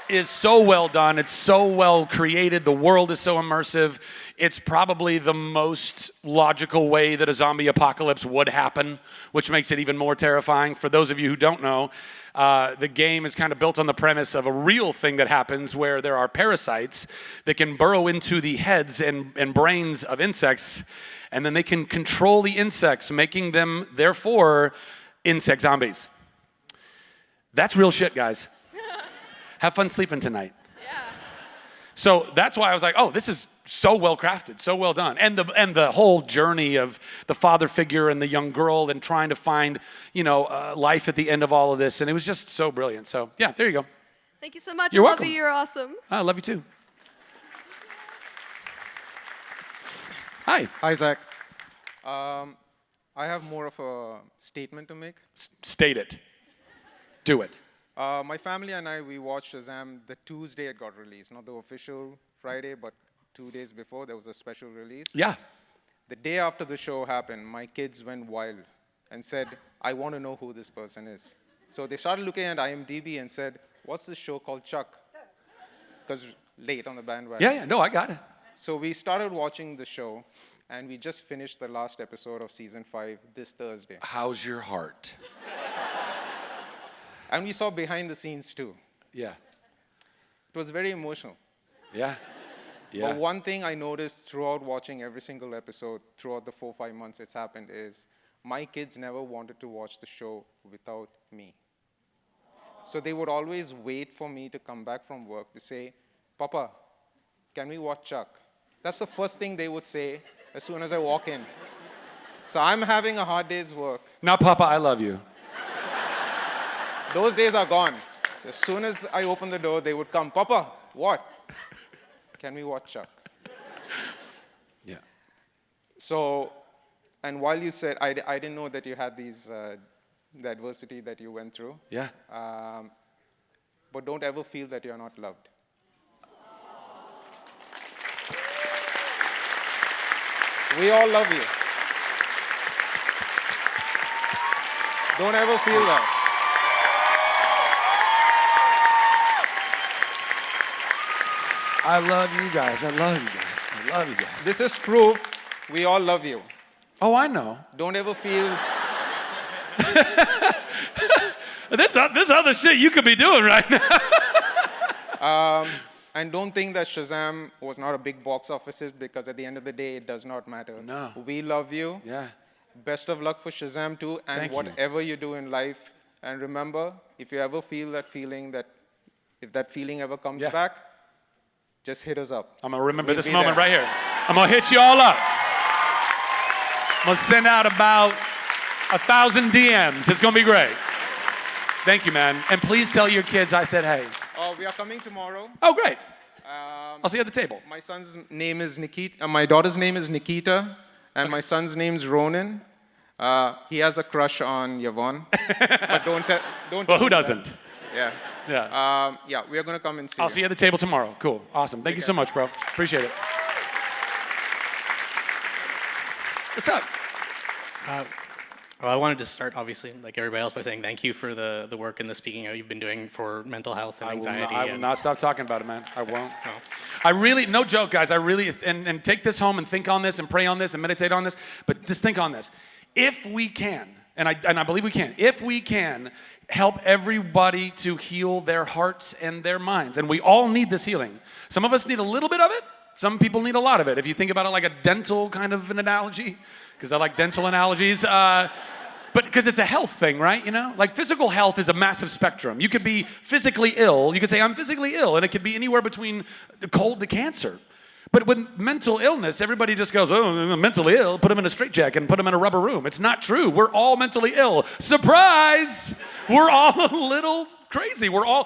Speaker 1: is so well done. It's so well created. The world is so immersive. It's probably the most logical way that a zombie apocalypse would happen, which makes it even more terrifying. For those of you who don't know, the game is kind of built on the premise of a real thing that happens where there are parasites that can burrow into the heads and brains of insects, and then they can control the insects, making them, therefore, insect zombies. That's real shit, guys. Have fun sleeping tonight.
Speaker 12: Yeah.
Speaker 1: So that's why I was like, oh, this is so well crafted, so well done. And the whole journey of the father figure and the young girl and trying to find, life at the end of all of this. And it was just so brilliant. So yeah, there you go.
Speaker 12: Thank you so much.
Speaker 1: You're
Speaker 12: I
Speaker 1: welcome.
Speaker 12: love you. You're awesome.
Speaker 1: I love you too. Hi.
Speaker 13: Hi, Zach. I have more of a statement to make.
Speaker 1: State it. Do it.
Speaker 13: My family and I, we watched Shazam the Tuesday it got released. Not the official Friday, but 2 days before, there was a special release.
Speaker 1: Yeah.
Speaker 13: The day after the show happened, my kids went wild and said, I want to know who this person is. So they started looking at IMDb and said, what's this show called Chuck? Because late on the bandwagon.
Speaker 1: Yeah, no, I got it.
Speaker 13: So we started watching the show, and we just finished the last episode of season 5 this Thursday.
Speaker 1: How's your heart?
Speaker 13: And we saw behind the scenes too.
Speaker 1: Yeah.
Speaker 13: It was very emotional.
Speaker 1: Yeah. Yeah.
Speaker 13: But one thing I noticed throughout watching every single episode, throughout the 4-5 months it's happened, is my kids never wanted to watch the show without me. So they would always wait for me to come back from work to say, Papa, can we watch Chuck? That's the first thing they would say as soon as I walk in. So I'm having a hard day's work.
Speaker 1: Now, Papa, I love you.
Speaker 13: Those days are gone. As soon as I open the door, they would come, Papa, what? Can we watch Chuck?
Speaker 1: Yeah.
Speaker 13: So, and while you said, I didn't know that you had these, the adversity that you went through.
Speaker 1: Yeah.
Speaker 13: But don't ever feel that you're not loved. We all love you. Don't ever feel that.
Speaker 1: I love you guys. I love you guys. I love you guys.
Speaker 13: This is proof we all love you.
Speaker 1: Oh, I know.
Speaker 13: Don't ever feel...
Speaker 1: This other shit you could be doing right now.
Speaker 13: And don't think that Shazam was not a big box office hit, because at the end of the day, it does not matter.
Speaker 1: No.
Speaker 13: We love you.
Speaker 1: Yeah.
Speaker 13: Best of luck for Shazam 2 and
Speaker 1: Thank you.
Speaker 13: whatever you do in life. And remember, if you ever feel that feeling, if that feeling ever comes back, just hit us up.
Speaker 1: I'm going to remember
Speaker 13: We'll
Speaker 1: this
Speaker 13: be
Speaker 1: moment
Speaker 13: there.
Speaker 1: right here. I'm going to hit you all up. I'm going to send out about 1,000 DMs. It's going to be great. Thank you, man. And please tell your kids I said hey.
Speaker 13: We are coming tomorrow.
Speaker 1: Oh, great. I'll see you at the table.
Speaker 13: My son's name is Nikita. My daughter's name is Nikita. and my son's name's Ronan. He has a crush on Yvonne, but don't
Speaker 1: Well,
Speaker 13: tell
Speaker 1: who
Speaker 13: him that.
Speaker 1: doesn't?
Speaker 13: Yeah.
Speaker 1: Yeah.
Speaker 13: We are gonna come and see
Speaker 1: I'll
Speaker 13: you.
Speaker 1: see you at the table tomorrow. Cool. Awesome. Thank you so much, bro. Appreciate it. What's up?
Speaker 14: Well, I wanted to start, obviously, like everybody else, by saying thank you for the work and the speaking out you've been doing for mental health and anxiety.
Speaker 1: I will
Speaker 14: and-
Speaker 1: not stop talking about it, man. I won't.
Speaker 14: No.
Speaker 1: I really, no joke, guys. I really, and take this home and think on this and pray on this and meditate on this, but just think on this. If we can, and I believe we can, if we can help everybody to heal their hearts and their minds, and we all need this healing. Some of us need a little bit of it. Some people need a lot of it. If you think about it like a dental kind of an analogy, because I like dental analogies, but because it's a health thing, right? You know, like physical health is a massive spectrum. You could be physically ill. You could say, I'm physically ill, and it could be anywhere between cold to cancer. But with mental illness, everybody just goes, oh, I'm mentally ill, put them in a straitjacket and put them in a rubber room. It's not true. We're all mentally ill. Surprise! We're all a little crazy. We're all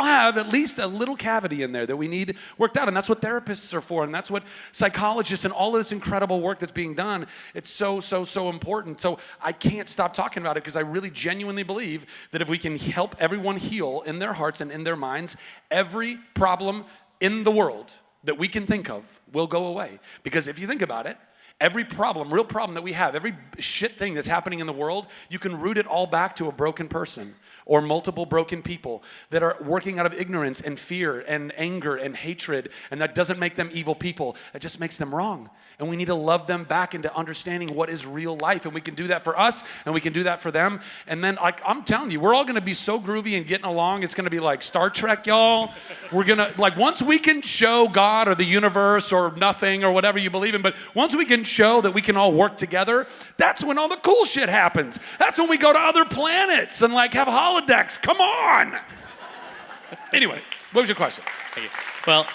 Speaker 1: have at least a little cavity in there that we need worked out. And that's what therapists are for. And that's what psychologists and all of this incredible work that's being done. It's so, so, so important. So I can't stop talking about it because I really genuinely believe that if we can help everyone heal in their hearts and in their minds, every problem in the world that we can think of will go away. Because if you think about it, every problem, real problem that we have, every shit thing that's happening in the world, you can root it all back to a broken person or multiple broken people that are working out of ignorance and fear and anger and hatred, and that doesn't make them evil people. It just makes them wrong. And we need to love them back into understanding what is real life, and we can do that for us, and we can do that for them. And then, like, I'm telling you, we're all gonna be so groovy and getting along, it's gonna be like Star Trek, y'all. We're gonna, like, once we can show God or the universe or nothing or whatever you believe in, but once we can show that we can all work together, that's when all the cool shit happens. That's when we go to other planets and, like, have holodecks. Come on! Anyway, what was your question?
Speaker 14: Thank you. Well,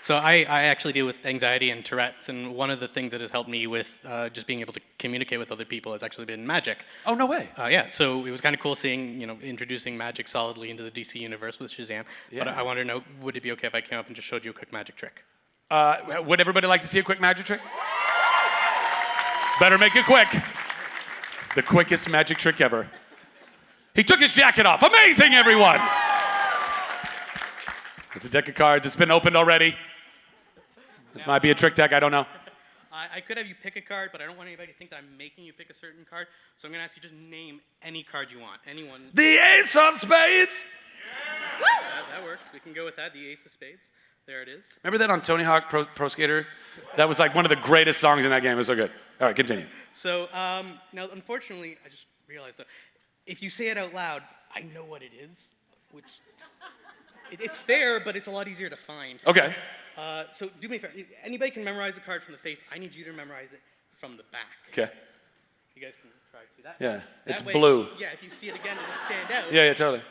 Speaker 14: so I actually deal with anxiety and Tourette's, and one of the things that has helped me with just being able to communicate with other people has actually been magic.
Speaker 1: Oh, no way.
Speaker 14: Yeah, so it was kind of cool seeing, introducing magic solidly into the DC universe with Shazam.
Speaker 1: Yeah.
Speaker 14: But I wanted to know, would it be okay if I came up and just showed you a quick magic trick?
Speaker 1: Would everybody like to see a quick magic trick? Better make it quick. The quickest magic trick ever. He took his jacket off. Amazing, everyone! It's a deck of cards. It's been opened already. This might be a trick deck. I don't know.
Speaker 14: I could have you pick a card, but I don't want anybody to think that I'm making you pick a certain card. So I'm going to ask you just name any card you want. Anyone.
Speaker 1: The Ace of Spades!
Speaker 14: That works. We can go with that. The Ace of Spades. There it is.
Speaker 1: Remember that on Tony Hawk Pro Skater? That was like one of the greatest songs in that game. It was so good. All right, continue.
Speaker 14: So now, unfortunately, I just realized that if you say it out loud, I know what it is, which it's fair, but it's a lot easier to find.
Speaker 1: Okay.
Speaker 14: So do me a favor. Anybody can memorize the card from the face. I need you to memorize it from the back.
Speaker 1: Okay.
Speaker 14: You guys can try to do that.
Speaker 1: Yeah, it's
Speaker 14: That way,
Speaker 1: blue.
Speaker 14: Yeah, if you see it again, it'll stand out.
Speaker 1: Yeah, totally.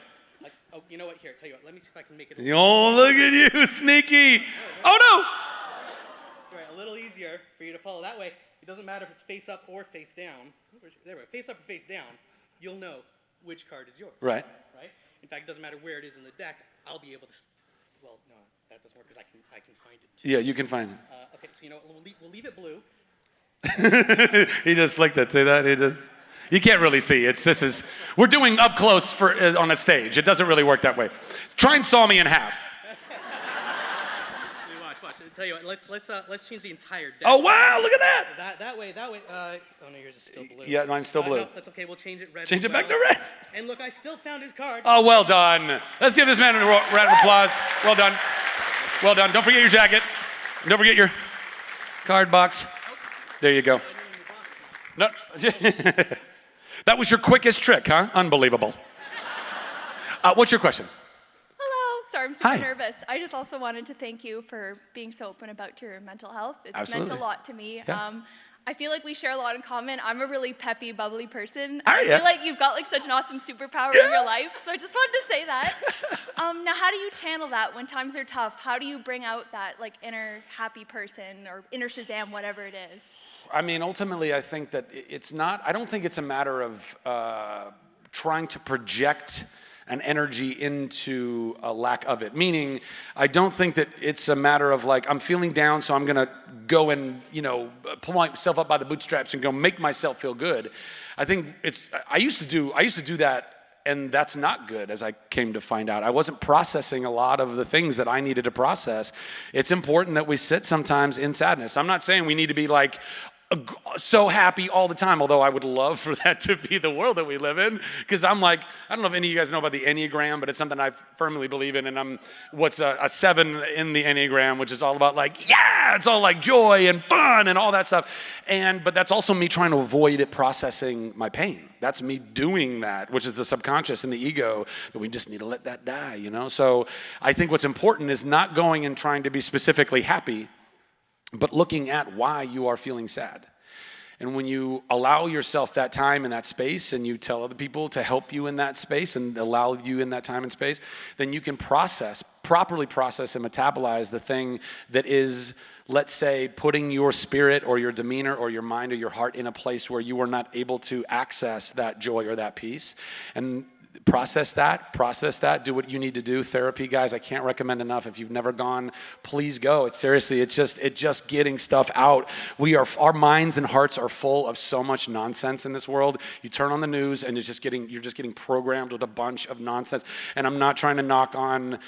Speaker 14: Like, oh, you know what? Here, tell you what. Let me see if I can make it.
Speaker 1: Oh, look at you, sneaky. Oh, no.
Speaker 14: Right, a little easier for you to follow. That way, it doesn't matter if it's face up or face down. There we go. Face up or face down, you'll know which card is yours.
Speaker 1: Right.
Speaker 14: Right? In fact, it doesn't matter where it is in the deck. I'll be able to. Well, no, that doesn't work because I can find it too.
Speaker 1: Yeah, you can find it.
Speaker 14: Okay, so we'll leave it blue.
Speaker 1: He just flicked it. See that? He just. You can't really see. We're doing up close on a stage. It doesn't really work that way. Try and saw me in half.
Speaker 14: Watch. I'll tell you what. Let's change the entire deck.
Speaker 1: Oh wow! Look at that.
Speaker 14: That way. Oh no, yours is still blue.
Speaker 1: Yeah, mine's still blue.
Speaker 14: No, that's okay. We'll change it red.
Speaker 1: Change
Speaker 14: as
Speaker 1: it back
Speaker 14: well.
Speaker 1: to red.
Speaker 14: And look, I still found his card.
Speaker 1: Oh, well done. Let's give this man a round of applause. Well done. Well done. Don't forget your jacket. Don't forget your card box. There you go. No. That was your quickest trick, huh? Unbelievable. What's your question?
Speaker 9: Hello. Sorry, I'm super
Speaker 1: Hi.
Speaker 9: nervous. I just also wanted to thank you for being so open about your mental health. It's
Speaker 1: Absolutely.
Speaker 9: meant a lot to me.
Speaker 1: Yeah.
Speaker 9: I feel like we share a lot in common. I'm a really peppy, bubbly person.
Speaker 1: Are
Speaker 9: I
Speaker 1: ya?
Speaker 9: feel like you've got like such an awesome superpower in your life. So I just wanted to say that. Now, how do you channel that when times are tough? How do you bring out that like inner happy person or inner Shazam, whatever it is?
Speaker 1: I mean, ultimately, I think that I don't think it's a matter of trying to project and energy into a lack of it. Meaning, I don't think that it's a matter of like, I'm feeling down, so I'm gonna go and, pull myself up by the bootstraps and go make myself feel good. I think I used to do that, and that's not good, as I came to find out. I wasn't processing a lot of the things that I needed to process. It's important that we sit sometimes in sadness. I'm not saying we need to be like, so happy all the time, although I would love for that to be the world that we live in, because I'm like, I don't know if any of you guys know about the Enneagram, but it's something I firmly believe in, and I'm what's a 7 in the Enneagram, which is all about like, yeah, it's all like joy and fun and all that stuff, but that's also me trying to avoid it processing my pain. That's me doing that, which is the subconscious and the ego, that we just need to let that die, So I think what's important is not going and trying to be specifically happy, but looking at why you are feeling sad. And when you allow yourself that time and that space, and you tell other people to help you in that space and allow you in that time and space, then you can properly process and metabolize the thing that is, let's say, putting your spirit or your demeanor or your mind or your heart in a place where you are not able to access that joy or that peace. And process that, do what you need to do. Therapy, guys, I can't recommend enough. If you've never gone, please go. It's just getting stuff out. Our minds and hearts are full of so much nonsense in this world. You turn on the news and you're just getting programmed with a bunch of nonsense. And I'm not trying to knock on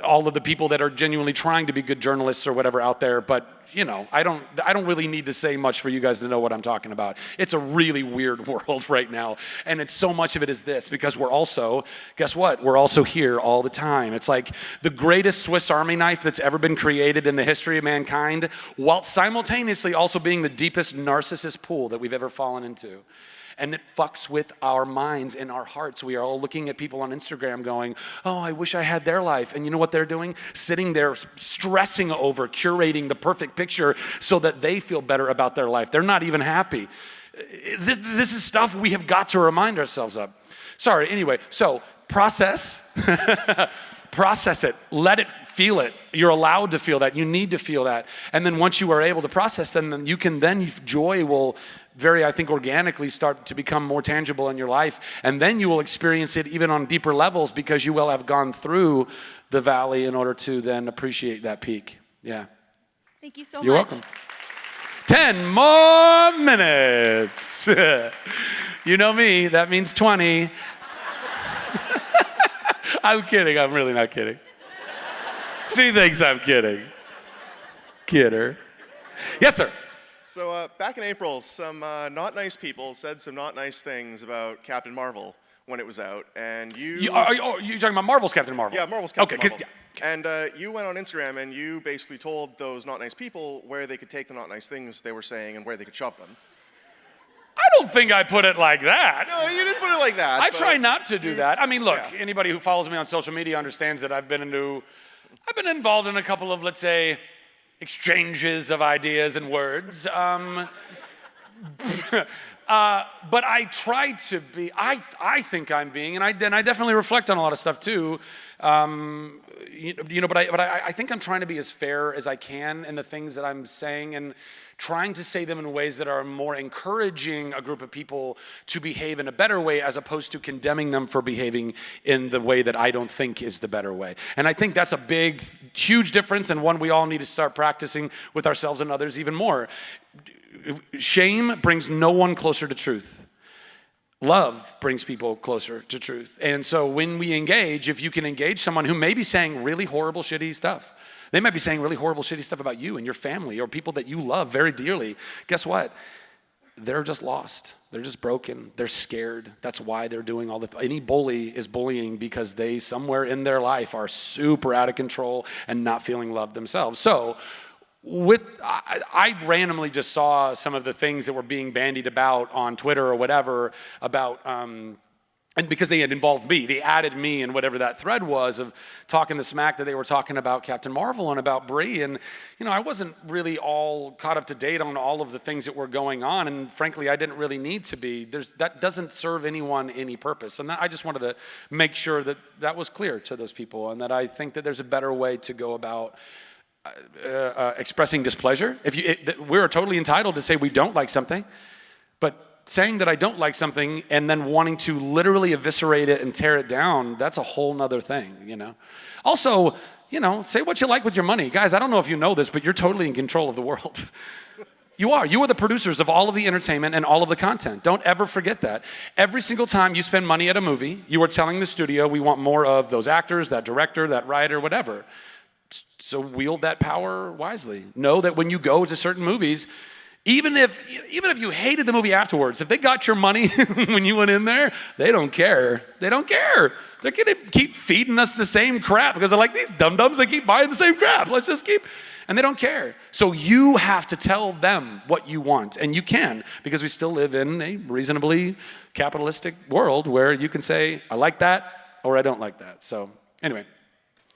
Speaker 1: all of the people that are genuinely trying to be good journalists or whatever out there, but I don't really need to say much for you guys to know what I'm talking about. It's a really weird world right now. And so much of it is this, because we're also, guess what? We're also here all the time. It's like the greatest Swiss Army knife that's ever been created in the history of mankind, while simultaneously also being the deepest narcissist pool that we've ever fallen into. And it fucks with our minds and our hearts. We are all looking at people on Instagram going, oh, I wish I had their life. And you know what they're doing? Sitting there stressing over curating the perfect picture so that they feel better about their life. They're not even happy. This is stuff we have got to remind ourselves of. Sorry, anyway, so process. Process it. Let it feel it. You're allowed to feel that. You need to feel that. And then once you are able to process them, then joy will I think, organically start to become more tangible in your life. And then you will experience it even on deeper levels, because you will have gone through the valley in order to then appreciate that peak. Yeah.
Speaker 9: Thank you so much.
Speaker 1: You're welcome. 10 more minutes. You know me, that means 20. I'm kidding. I'm really not kidding. She thinks I'm kidding. Kidder. Yes, sir.
Speaker 15: So back in April, some not nice people said some not nice things about Captain Marvel when it was out, and you're
Speaker 1: talking about Marvel's Captain Marvel?
Speaker 15: Yeah, Marvel's Captain Marvel.
Speaker 1: Yeah.
Speaker 15: And you went on Instagram and you basically told those not nice people where they could take the not nice things they were saying and where they could shove them.
Speaker 1: I don't think I put it like that.
Speaker 15: No, you didn't put it like that.
Speaker 1: I try not to do that. I mean, look, anybody who follows me on social media understands that I've been involved in a couple of, let's say, exchanges of ideas and words. But I try to be, I think I'm being, and I definitely reflect on a lot of stuff too. But I think I'm trying to be as fair as I can in the things that I'm saying, and trying to say them in ways that are more encouraging a group of people to behave in a better way, as opposed to condemning them for behaving in the way that I don't think is the better way. And I think that's a big, huge difference, and one we all need to start practicing with ourselves and others even more. Shame brings no one closer to truth. Love brings people closer to truth. And so when we engage, if you can engage someone who may be saying really horrible, shitty stuff, they might be saying really horrible, shitty stuff about you and your family or people that you love very dearly. Guess what? They're just lost. They're just broken. They're scared. That's why they're doing all any bully is bullying because they somewhere in their life are super out of control and not feeling loved themselves. So I randomly just saw some of the things that were being bandied about on Twitter or whatever about, and because they had involved me, they added me in whatever that thread was of talking the smack that they were talking about Captain Marvel and about Brie. And, I wasn't really all caught up to date on all of the things that were going on. And frankly, I didn't really need to be. That doesn't serve anyone any purpose. And I just wanted to make sure that that was clear to those people, and that I think that there's a better way to go about expressing displeasure. We're totally entitled to say we don't like something, but saying that I don't like something and then wanting to literally eviscerate it and tear it down, that's a whole nother thing, you know? Also, you know, say what you like with your money. Guys, I don't know if you know this, but you're totally in control of the world. You are. You are the producers of all of the entertainment and all of the content. Don't ever forget that. Every single time you spend money at a movie, you are telling the studio, we want more of those actors, that director, that writer, whatever. So wield that power wisely. Know that when you go to certain movies, even if you hated the movie afterwards, if they got your money when you went in there, they don't care. They don't care. They're gonna keep feeding us the same crap because they're like, these dum-dums, they keep buying the same crap. Let's just keep, and they don't care. So you have to tell them what you want, and you can, because we still live in a reasonably capitalistic world where you can say, I like that, or I don't like that. So anyway.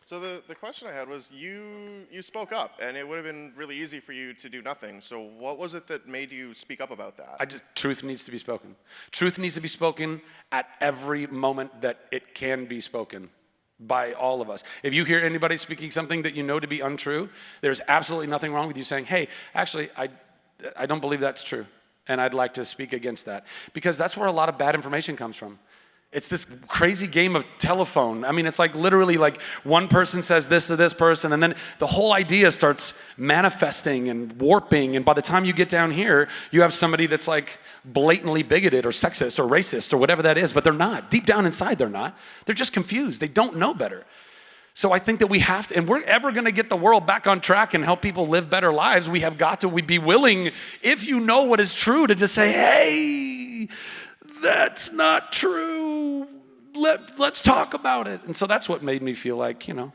Speaker 15: So the question I had was, you spoke up, and it would have been really easy for you to do nothing. So what was it that made you speak up about that?
Speaker 1: Truth needs to be spoken. Truth needs to be spoken at every moment that it can be spoken by all of us. If you hear anybody speaking something that you know to be untrue, there's absolutely nothing wrong with you saying, hey, actually, I don't believe that's true, and I'd like to speak against that. Because that's where a lot of bad information comes from. It's this crazy game of telephone. I mean, it's like literally like one person says this to this person, and then the whole idea starts manifesting and warping, and by the time you get down here, you have somebody that's like blatantly bigoted or sexist or racist or whatever that is, but they're not. Deep down inside, they're not. They're just confused. They don't know better. So I think that we have to, and we're ever going to get the world back on track and help people live better lives, we have got to be willing, if you know what is true, to just say, hey, that's not true. Let's talk about it. And so that's what made me feel like, you know,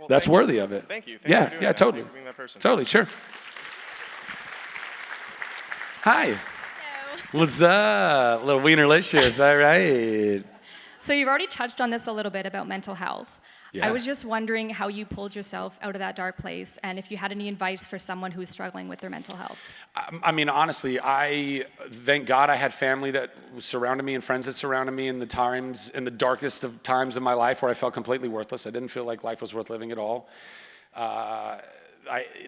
Speaker 1: that's worthy of it.
Speaker 15: Thank you. Thank you for doing that.
Speaker 1: Totally.
Speaker 15: Thank you for being that person.
Speaker 1: Totally, sure. Hi.
Speaker 7: Hello.
Speaker 1: What's up? Little wienerlicious, all right.
Speaker 16: So you've already touched on this a little bit about mental health.
Speaker 1: Yeah.
Speaker 16: I was just wondering how you pulled yourself out of that dark place, and if you had any advice for someone who's struggling with their mental health.
Speaker 1: I mean, honestly, I thank God I had family that surrounded me and friends that surrounded me in the darkest of times of my life where I felt completely worthless. I didn't feel like life was worth living at all.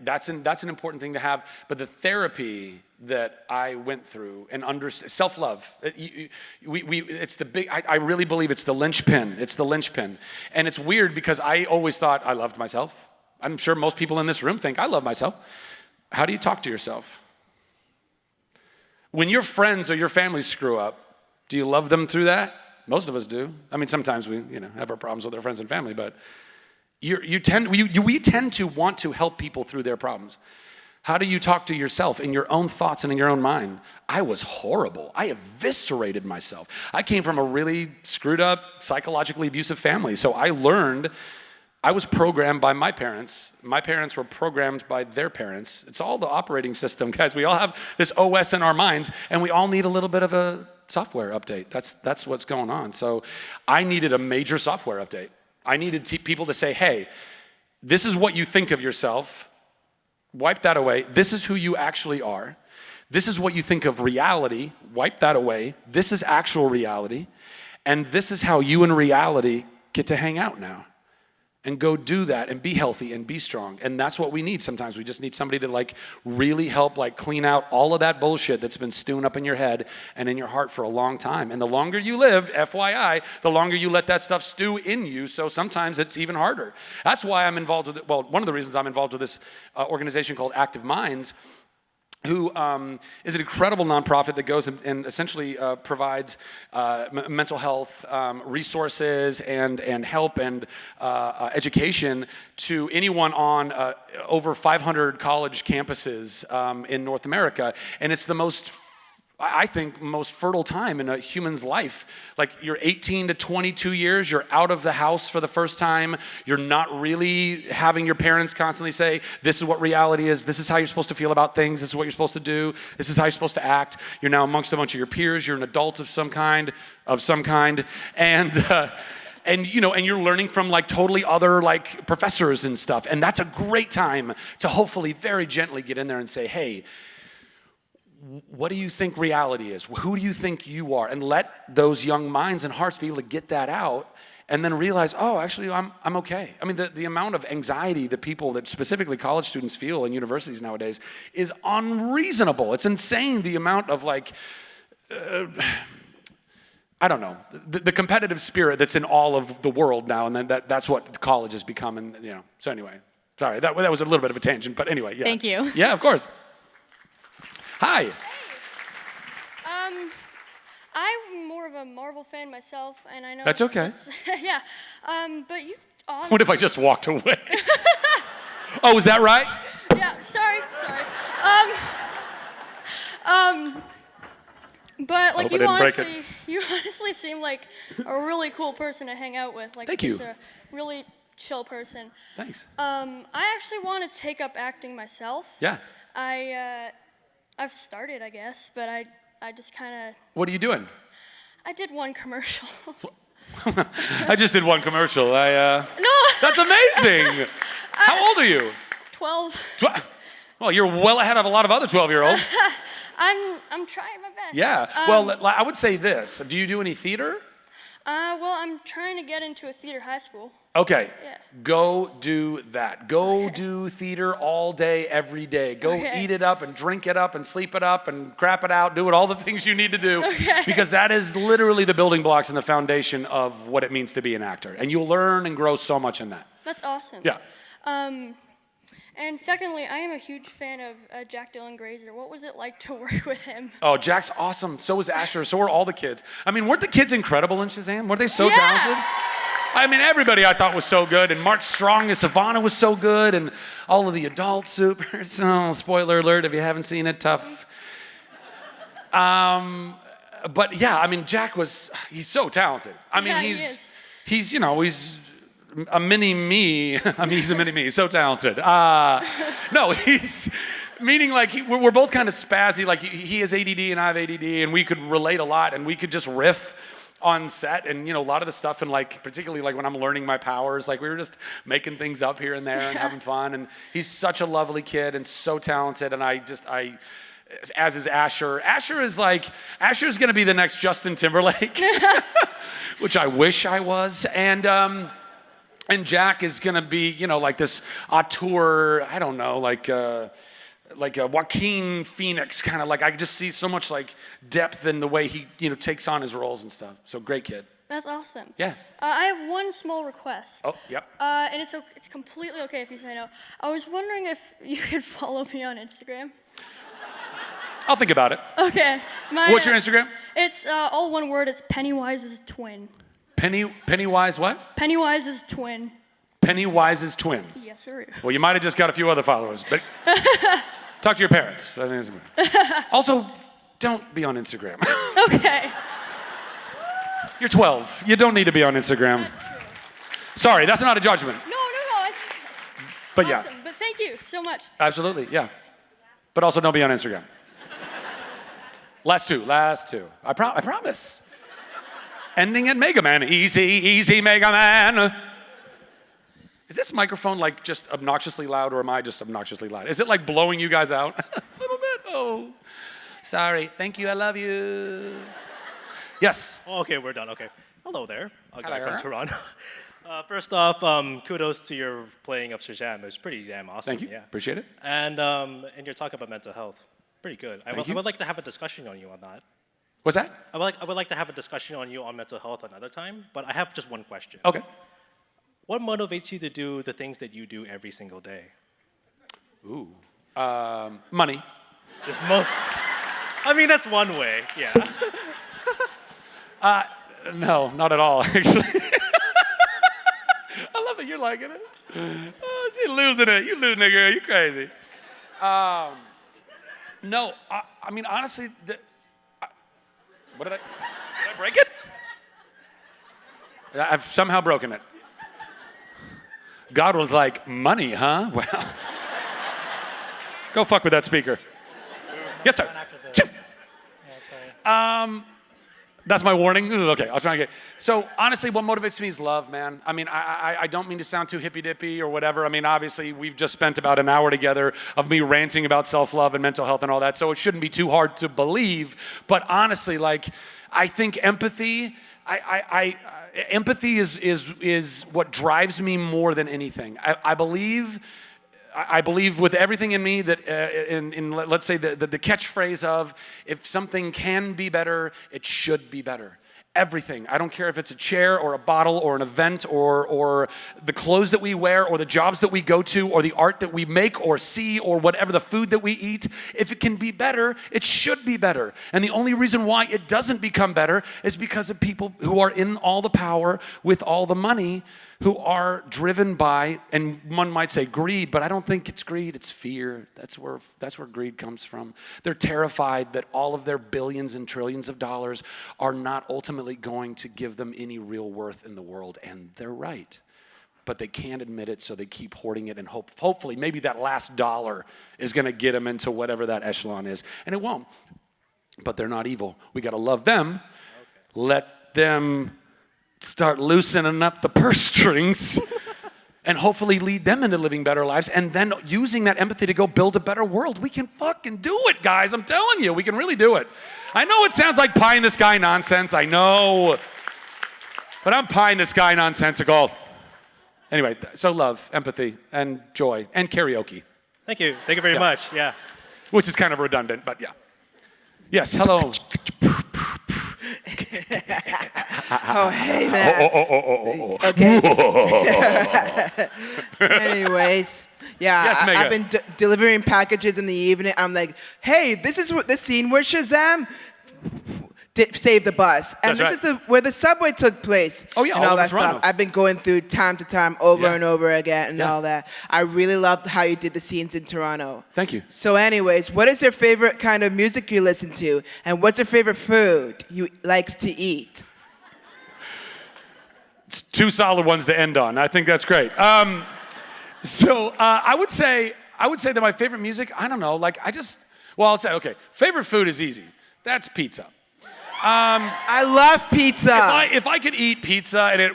Speaker 1: That's an important thing to have. But the therapy that I went through and self-love, it's the big, I really believe it's the linchpin. It's the linchpin. And it's weird because I always thought I loved myself. I'm sure most people in this room think I love myself. How do you talk to yourself? When your friends or your family screw up, do you love them through that? Most of us do. I mean, sometimes we, have our problems with our friends and family, but we tend to want to help people through their problems. How do you talk to yourself in your own thoughts and in your own mind? I was horrible. I eviscerated myself. I came from a really screwed up, psychologically abusive family. So I learned, I was programmed by my parents. My parents were programmed by their parents. It's all the operating system, guys. We all have this OS in our minds, and we all need a little bit of a software update. That's what's going on. So I needed a major software update. I needed people to say, hey, this is what you think of yourself. Wipe that away. This is who you actually are. This is what you think of reality. Wipe that away. This is actual reality. And this is how you in reality get to hang out now. And go do that and be healthy and be strong. And that's what we need sometimes. We just need somebody to really help clean out all of that bullshit that's been stewing up in your head and in your heart for a long time. And the longer you live, FYI, the longer you let that stuff stew in you. So sometimes it's even harder. That's why I'm involved with it. Well, one of the reasons I'm involved with this organization called Active Minds, who is an incredible nonprofit that goes and essentially provides mental health resources and help and education to anyone on over 500 college campuses in North America. And it's the most, I think, most fertile time in a human's life. You're 18 to 22 years, you're out of the house for the first time, you're not really having your parents constantly say, this is what reality is, this is how you're supposed to feel about things, this is what you're supposed to do, this is how you're supposed to act. You're now amongst a bunch of your peers, you're an adult of some kind, and you're learning from totally other professors and stuff. And that's a great time to hopefully very gently get in there and say, hey, what do you think reality is? Who do you think you are? And let those young minds and hearts be able to get that out and then realize, oh, actually, I'm okay. I mean, the amount of anxiety that specifically college students feel in universities nowadays is unreasonable. It's insane, the amount of I don't know, the competitive spirit that's in all of the world now, and then that's what college has become, and So anyway, sorry, that was a little bit of a tangent, but anyway, yeah.
Speaker 7: Thank you.
Speaker 1: Yeah, of course. Hi.
Speaker 17: I'm more of a Marvel fan myself, and I know
Speaker 1: That's okay.
Speaker 17: yeah, but you.
Speaker 1: What if I just walked away? Oh, is that right?
Speaker 17: Yeah, sorry. But like
Speaker 1: Hope I didn't break it.
Speaker 17: you honestly seem like a really cool person to hang out with. Like
Speaker 1: Thank
Speaker 17: just
Speaker 1: you.
Speaker 17: a really chill person.
Speaker 1: Thanks.
Speaker 17: I actually want to take up acting myself.
Speaker 1: Yeah.
Speaker 17: I've started, I guess, but I just kind of.
Speaker 1: What are you doing?
Speaker 17: I did one commercial.
Speaker 1: I just did one commercial.
Speaker 17: No.
Speaker 1: That's amazing. How old are you?
Speaker 17: 12.
Speaker 1: Well, you're well ahead of a lot of other 12-year-olds.
Speaker 17: I'm trying my best.
Speaker 1: Yeah. Well, I would say this. Do you do any theater?
Speaker 17: Well, I'm trying to get into a theater high school.
Speaker 1: Okay.
Speaker 17: Yeah.
Speaker 1: Go do that. Go do theater all day, every day. Go eat it up and drink it up and sleep it up and crap it out. Do all the things you need to do. Because that is literally the building blocks and the foundation of what it means to be an actor. And you'll learn and grow so much in that.
Speaker 17: That's awesome.
Speaker 1: Yeah.
Speaker 17: And secondly, I am a huge fan of Jack Dylan Grazer. What was it like to work with him?
Speaker 1: Oh, Jack's awesome. So was Asher. So were all the kids. I mean, weren't the kids incredible in Shazam? Weren't they so talented? I mean, everybody I thought was so good. And Mark Strong as Savannah was so good. And all of the adult supers. Oh, spoiler alert if you haven't seen it, tough. But yeah, I mean, he's so talented. I mean, he's he's a mini me. I mean, he's a mini me. So talented. No, he's meaning like we're both kind of spazzy. Like he has ADD and I have ADD, and we could relate a lot, and we could just riff on set, and a lot of the stuff, and like particularly like when I'm learning my powers, like we were just making things up here and there and having fun. And he's such a lovely kid and so talented, and as is Asher. Asher's going to be the next Justin Timberlake, which I wish I was, and Jack is gonna be, like this auteur, I don't know, like a Joaquin Phoenix kind of, like I just see so much like depth in the way he, takes on his roles and stuff. So great kid.
Speaker 17: That's awesome.
Speaker 1: Yeah.
Speaker 17: I have one small request.
Speaker 1: Oh, yep.
Speaker 17: And it's completely okay if you say no. I was wondering if you could follow me on Instagram.
Speaker 1: I'll think about it.
Speaker 17: Okay.
Speaker 1: What's your Instagram?
Speaker 17: It's all one word. It's Pennywise's twin.
Speaker 1: Pennywise what?
Speaker 17: Pennywise's twin.
Speaker 1: Pennywise's twin.
Speaker 17: Yes, sir.
Speaker 1: Well, you might have just got a few other followers, but talk to your parents. I think also, don't be on Instagram.
Speaker 17: Okay.
Speaker 1: You're 12. You don't need to be on Instagram. Sorry, that's not a judgment.
Speaker 17: No.
Speaker 1: But
Speaker 17: awesome.
Speaker 1: yeah.
Speaker 17: But thank you so much.
Speaker 1: Absolutely, yeah. But also don't be on Instagram. Last two. I promise. Ending at Mega Man. Easy Mega Man. Is this microphone like just obnoxiously loud, or am I just obnoxiously loud? Is it like blowing you guys out? A little bit. Oh, sorry. Thank you. I love you. Yes.
Speaker 18: Okay, we're done. Okay. Hello there. A guy
Speaker 1: Hello.
Speaker 18: from Toronto. First off, kudos to your playing of Shazam. It was pretty damn awesome.
Speaker 1: Thank you.
Speaker 18: Yeah.
Speaker 1: Appreciate it.
Speaker 18: And your talk about mental health, pretty good. I would like to have a discussion on you on that.
Speaker 1: What's that?
Speaker 18: I would like to have a discussion on you on mental health another time, but I have just one question.
Speaker 1: Okay.
Speaker 18: What motivates you to do the things that you do every single day?
Speaker 1: Ooh. Money.
Speaker 18: I mean, that's one way, yeah.
Speaker 1: No, not at all, actually. I love that you're liking it. Oh, she's losing it. You losing it, girl. You crazy. No, I mean, honestly, did I break it? I've somehow broken it. God was like, money, huh? Well, go fuck with that speaker. Yes, sir. That's my warning. Ooh, okay, I'll try and get. So honestly, what motivates me is love, man. I mean, I don't mean to sound too hippy-dippy or whatever. I mean, obviously, we've just spent about an hour together of me ranting about self-love and mental health and all that, so it shouldn't be too hard to believe. But honestly, like, I think empathy, empathy is what drives me more than anything. I believe I believe with everything in me that let's say the catchphrase of if something can be better, it should be better. Everything. I don't care if it's a chair or a bottle or an event or the clothes that we wear or the jobs that we go to or the art that we make or see or whatever, the food that we eat. If it can be better, it should be better. And the only reason why it doesn't become better is because of people who are in all the power with all the money, who are driven by, and one might say greed, but I don't think it's greed, it's fear. That's where greed comes from. They're terrified that all of their billions and trillions of dollars are not ultimately going to give them any real worth in the world, and they're right. But they can't admit it, so they keep hoarding it, and hopefully maybe that last dollar is gonna get them into whatever that echelon is, and it won't. But they're not evil. We gotta love them, let them start loosening up the purse strings and hopefully lead them into living better lives and then using that empathy to go build a better world. We can fucking do it, guys. I'm telling you, we can really do it. I know it sounds like pie in the sky nonsense. I know. But I'm pie in the sky nonsensical. Anyway, so love, empathy, and joy, and karaoke.
Speaker 18: Thank you. Thank you very much. Yeah.
Speaker 1: Which is kind of redundant, but yeah. Yes, hello.
Speaker 19: Oh, hey, man. Okay. Anyways, yeah,
Speaker 1: Yes, Mega.
Speaker 19: I've been delivering packages in the evening. I'm like, hey, this is the scene where Shazam saved the bus. And
Speaker 1: That's
Speaker 19: this
Speaker 1: right.
Speaker 19: is where the subway took place.
Speaker 1: Oh, yeah,
Speaker 19: and
Speaker 1: all
Speaker 19: all
Speaker 1: over
Speaker 19: that
Speaker 1: Toronto.
Speaker 19: stuff. I've been going through time to time over
Speaker 1: Yeah.
Speaker 19: and over again and
Speaker 1: Yeah.
Speaker 19: all that. I really loved how you did the scenes in Toronto.
Speaker 1: Thank you.
Speaker 19: So anyways, what is your favorite kind of music you listen to? And what's your favorite food you likes to eat?
Speaker 1: It's two solid ones to end on. I think that's great. I would say that my favorite music, I don't know, I'll say, okay, favorite food is easy. That's pizza.
Speaker 19: I love pizza.
Speaker 1: If I could eat pizza and it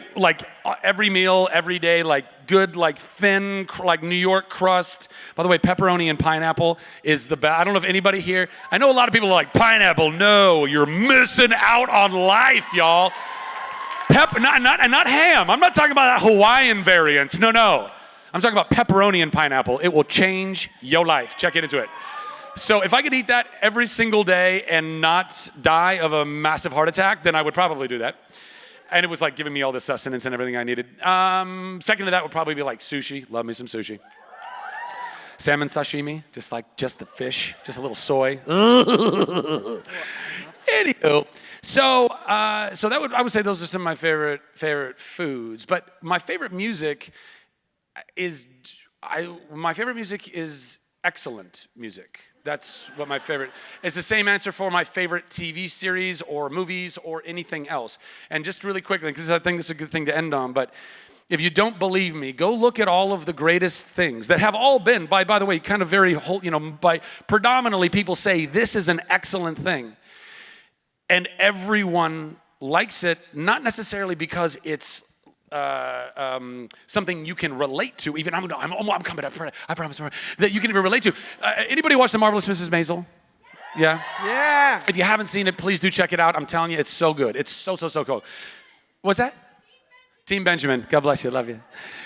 Speaker 1: every meal, every day, good, thin, New York crust. By the way, pepperoni and pineapple is the best. I don't know if anybody here. I know a lot of people are like pineapple. No, you're missing out on life, y'all. Not ham. I'm not talking about that Hawaiian variant. No. I'm talking about pepperoni and pineapple. It will change your life. Check into it. So if I could eat that every single day and not die of a massive heart attack, then I would probably do that. And it was giving me all the sustenance and everything I needed. Second to that would probably be sushi. Love me some sushi. Salmon sashimi, just the fish, just a little soy. Anywho, I would say those are some of my favorite foods. But my favorite music is excellent music. That's what my favorite. It's the same answer for my favorite TV series or movies or anything else. And just really quickly, because I think this is a good thing to end on, but if you don't believe me, go look at all of the greatest things that have all been, by the way, kind of very, by predominantly people say this is an excellent thing. And everyone likes it, not necessarily because it's something you can relate to. Even I'm coming up. I promise that you can even relate to. Anybody watch The Marvelous Mrs. Maisel? Yeah.
Speaker 19: Yeah.
Speaker 1: If you haven't seen it, please do check it out. I'm telling you, it's so good. It's so cool. What's that? Team Benjamin. God bless you. Love you.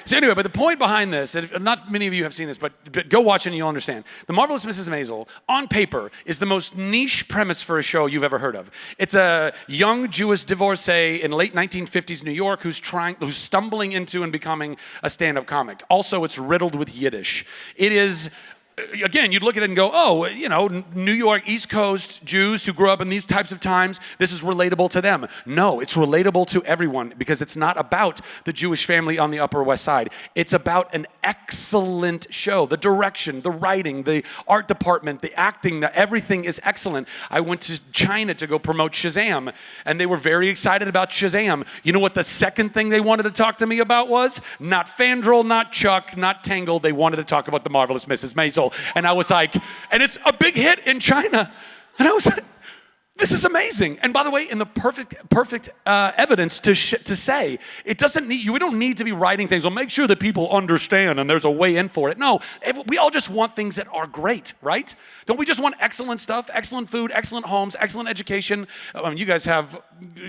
Speaker 1: So anyway, but the point behind this, and not many of you have seen this, but go watch it and you'll understand. The Marvelous Mrs. Maisel, on paper, is the most niche premise for a show you've ever heard of. It's a young Jewish divorcee in late 1950s New York who's stumbling into and becoming a stand-up comic. Also, it's riddled with Yiddish. It is... Again, you'd look at it and go, oh, New York, East Coast Jews who grew up in these types of times, this is relatable to them. No, it's relatable to everyone because it's not about the Jewish family on the Upper West Side. It's about an excellent show. The direction, the writing, the art department, the acting, everything is excellent. I went to China to go promote Shazam, and they were very excited about Shazam. You know what the second thing they wanted to talk to me about was? Not Fandral, not Chuck, not Tangled. They wanted to talk about The Marvelous Mrs. Maisel. And I was like, and it's a big hit in China. And I was like, this is amazing. And by the way, in the perfect evidence to say, it doesn't need, we don't need to be writing things. Well, make sure that people understand and there's a way in for it. No, we all just want things that are great, right? Don't we just want excellent stuff, excellent food, excellent homes, excellent education? You guys have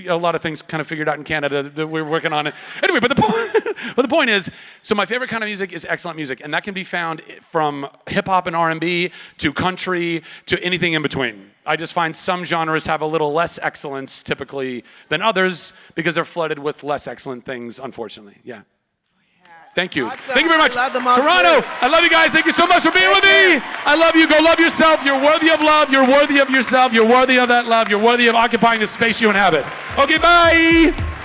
Speaker 1: a lot of things kind of figured out in Canada that we're working on it. Anyway, but the point is, so my favorite kind of music is excellent music, and that can be found from hip hop and R&B to country to anything in between. I just find some genres have a little less excellence typically than others because they're flooded with less excellent things, unfortunately. Yeah. Thank you.
Speaker 19: Awesome.
Speaker 1: Thank you very much.
Speaker 19: I love the monster.
Speaker 1: Toronto, I love you guys. Thank you so much for being with me. I love you. Go love yourself. You're worthy of love. You're worthy of yourself. You're worthy of that love. You're worthy of occupying the space you inhabit. Okay, bye.